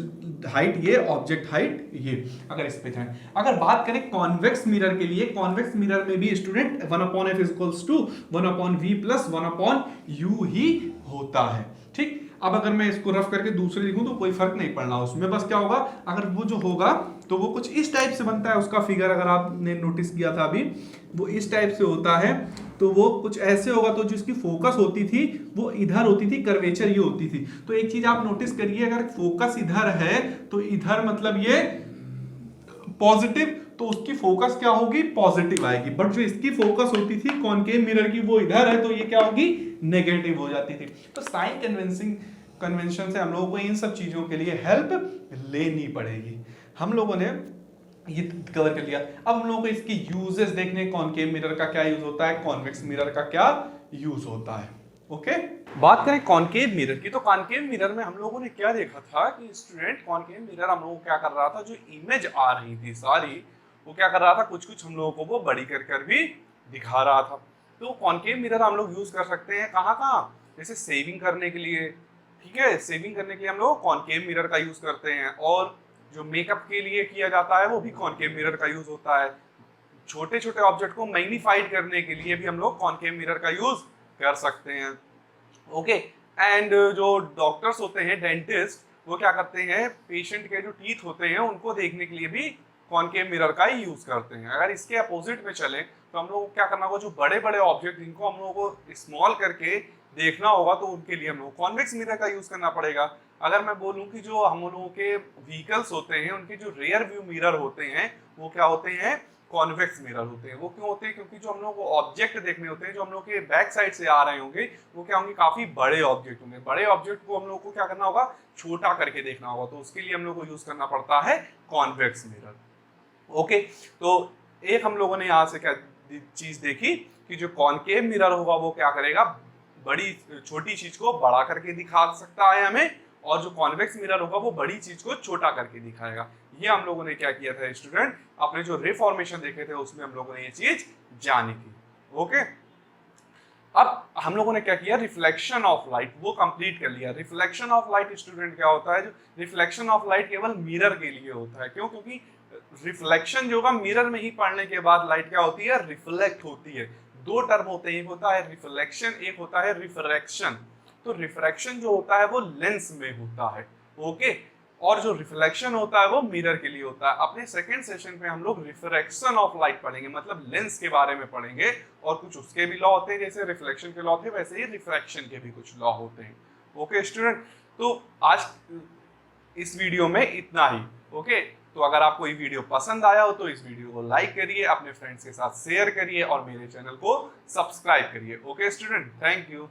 हाइट ये, ऑब्जेक्ट हाइट ये। अगर इस पे जाएं, अगर बात करें कॉन्वेक्स मिरर के लिए, कॉन्वेक्स मिरर में भी student 1 upon f equals to 1 upon v plus 1 upon u ही होता है। ठीक, अब अगर मैं इसको रफ करके दूसरे लिखूं तो कोई फर्क नहीं पड़ना उसमें, बस क्या होगा, अगर वो जो होगा तो वो कुछ इस टाइप से बनता है उसका फिगर, अगर आपने नोटिस किया था अभी, वो इस टाइप से होता है, तो वो कुछ ऐसे होगा, तो जिसकी फोकस होती थी वो इधर होती थी, कर्वेचर ये होती थी। तो एक चीज आप नोटिस करिए, अगर फोकस इधर है तो इधर मतलब ये पॉजिटिव, तो उसकी फोकस क्या होगी, पॉजिटिव आएगी। बट जो इसकी फोकस होती थी कॉनकेव मिरर की, वो इधर है, तो ये क्या होगी, नेगेटिव हो जाती थी। तो साइन कन्वेंशन से हम लोगों को इन सब चीजों के लिए हेल्प लेनी पड़ेगी। हम लोगों ने ये कवर कर लिया। अब हम लोगों को इसकी यूजेस देखने, कॉनकेव मिरर का क्या यूज होता है, कॉन्वेक्स मिरर का क्या यूज होता है। ओके, बात करें कॉनकेव मिरर की, तो कॉनकेव मिरर में हम लोगों ने क्या देखा था कि स्टूडेंट, कॉनकेव मिरर हम लोगों को क्या कर रहा था, जो इमेज आ रही थी सारी, वो क्या कर रहा था, कुछ कुछ हम लोगों को वो बड़ी कर भी दिखा रहा था। तो कॉनकेव मिरर हम लोग यूज कर सकते हैं कहाँ कहाँ, जैसे सेविंग करने के लिए, ठीक है, सेविंग करने के लिए हम लोग कॉनकेव मिरर का यूज करते हैं, और जो मेकअप के लिए किया जाता है वो भी कॉनकेव मिरर का यूज होता है। छोटे छोटे ऑब्जेक्ट को मैग्नीफाइड करने के लिए भी हम लोग कॉनकेव मिरर का यूज कर सकते हैं। ओके, एंड जो डॉक्टर्स होते हैं, डेंटिस्ट, वो क्या करते हैं, पेशेंट के जो टीथ होते हैं उनको देखने के लिए भी कॉनकेव मिरर का ही यूज करते हैं। अगर इसके अपोजिट में चलें तो हम लोग को क्या करना होगा, जो बड़े बड़े ऑब्जेक्ट जिनको हम लोगों को स्मॉल करके देखना होगा, तो उनके लिए हम लोग कॉन्वेक्स मिरर का यूज करना पड़ेगा। अगर मैं बोलूं कि जो हम लोगों के व्हीकल्स होते हैं उनके जो रियर व्यू मिरर होते हैं वो क्या होते हैं, कॉन्वेक्स मिरर होते हैं। वो क्यों होते हैं, क्योंकि जो हम लोग को ऑब्जेक्ट देखने होते हैं, जो हम लोग के बैक साइड से आ रहे होंगे, वो क्या होंगे, काफी बड़े ऑब्जेक्ट होंगे। बड़े ऑब्जेक्ट को हम लोग को क्या करना होगा, छोटा करके देखना होगा, तो उसके लिए हम लोग को यूज करना पड़ता है कॉन्वेक्स मिरर। ओके, तो एक हम लोगों ने यहाँ से क्या चीज देखी कि जो कॉनकेव मिरर होगा वो क्या करेगा, बड़ी छोटी चीज को बड़ा करके दिखा सकता है हमें, और जो कॉन्वेक्स मिरर होगा वो बड़ी चीज को छोटा करके दिखाएगा। ये हम लोगों ने क्या किया था स्टूडेंट, अपने जो रे फॉर्मेशन देखे थे उसमें हम लोगों ने ये चीज जानी थी। ओके, अब हम लोगों ने क्या किया, रिफ्लेक्शन ऑफ लाइट वो कंप्लीट कर लिया। रिफ्लेक्शन ऑफ लाइट स्टूडेंट क्या होता है, जो रिफ्लेक्शन ऑफ लाइट केवल मिरर के लिए होता है। क्यों? क्योंकि रिफ्लेक्शन जो होगा मिरर में ही पड़ने के बाद लाइट क्या होती है, रिफ्लेक्ट होती है। दो टर्म होते हैं, एक होता है रिफ्लेक्शन, एक होता है रिफ्रैक्शन। तो रिफ्रैक्शन जो होता है वो लेंस में होता है, ओके, और जो रिफ्लेक्शन होता है वो मिरर के लिए होता है। अपने सेकंड सेशन में हम लोग रिफ्रैक्शन ऑफ लाइट पढ़ेंगे, मतलब लेंस के बारे में पढ़ेंगे, और कुछ उसके भी लॉ होते हैं, जैसे रिफ्लेक्शन के लॉ थे वैसे ही रिफ्रैक्शन के भी कुछ लॉ होते हैं। ओके स्टूडेंट, तो आज इस वीडियो में इतना ही। ओके, तो अगर आपको ये वीडियो पसंद आया हो तो इस वीडियो को लाइक करिए, अपने फ्रेंड्स के साथ शेयर करिए और मेरे चैनल को सब्सक्राइब करिए। Okay student, thank you.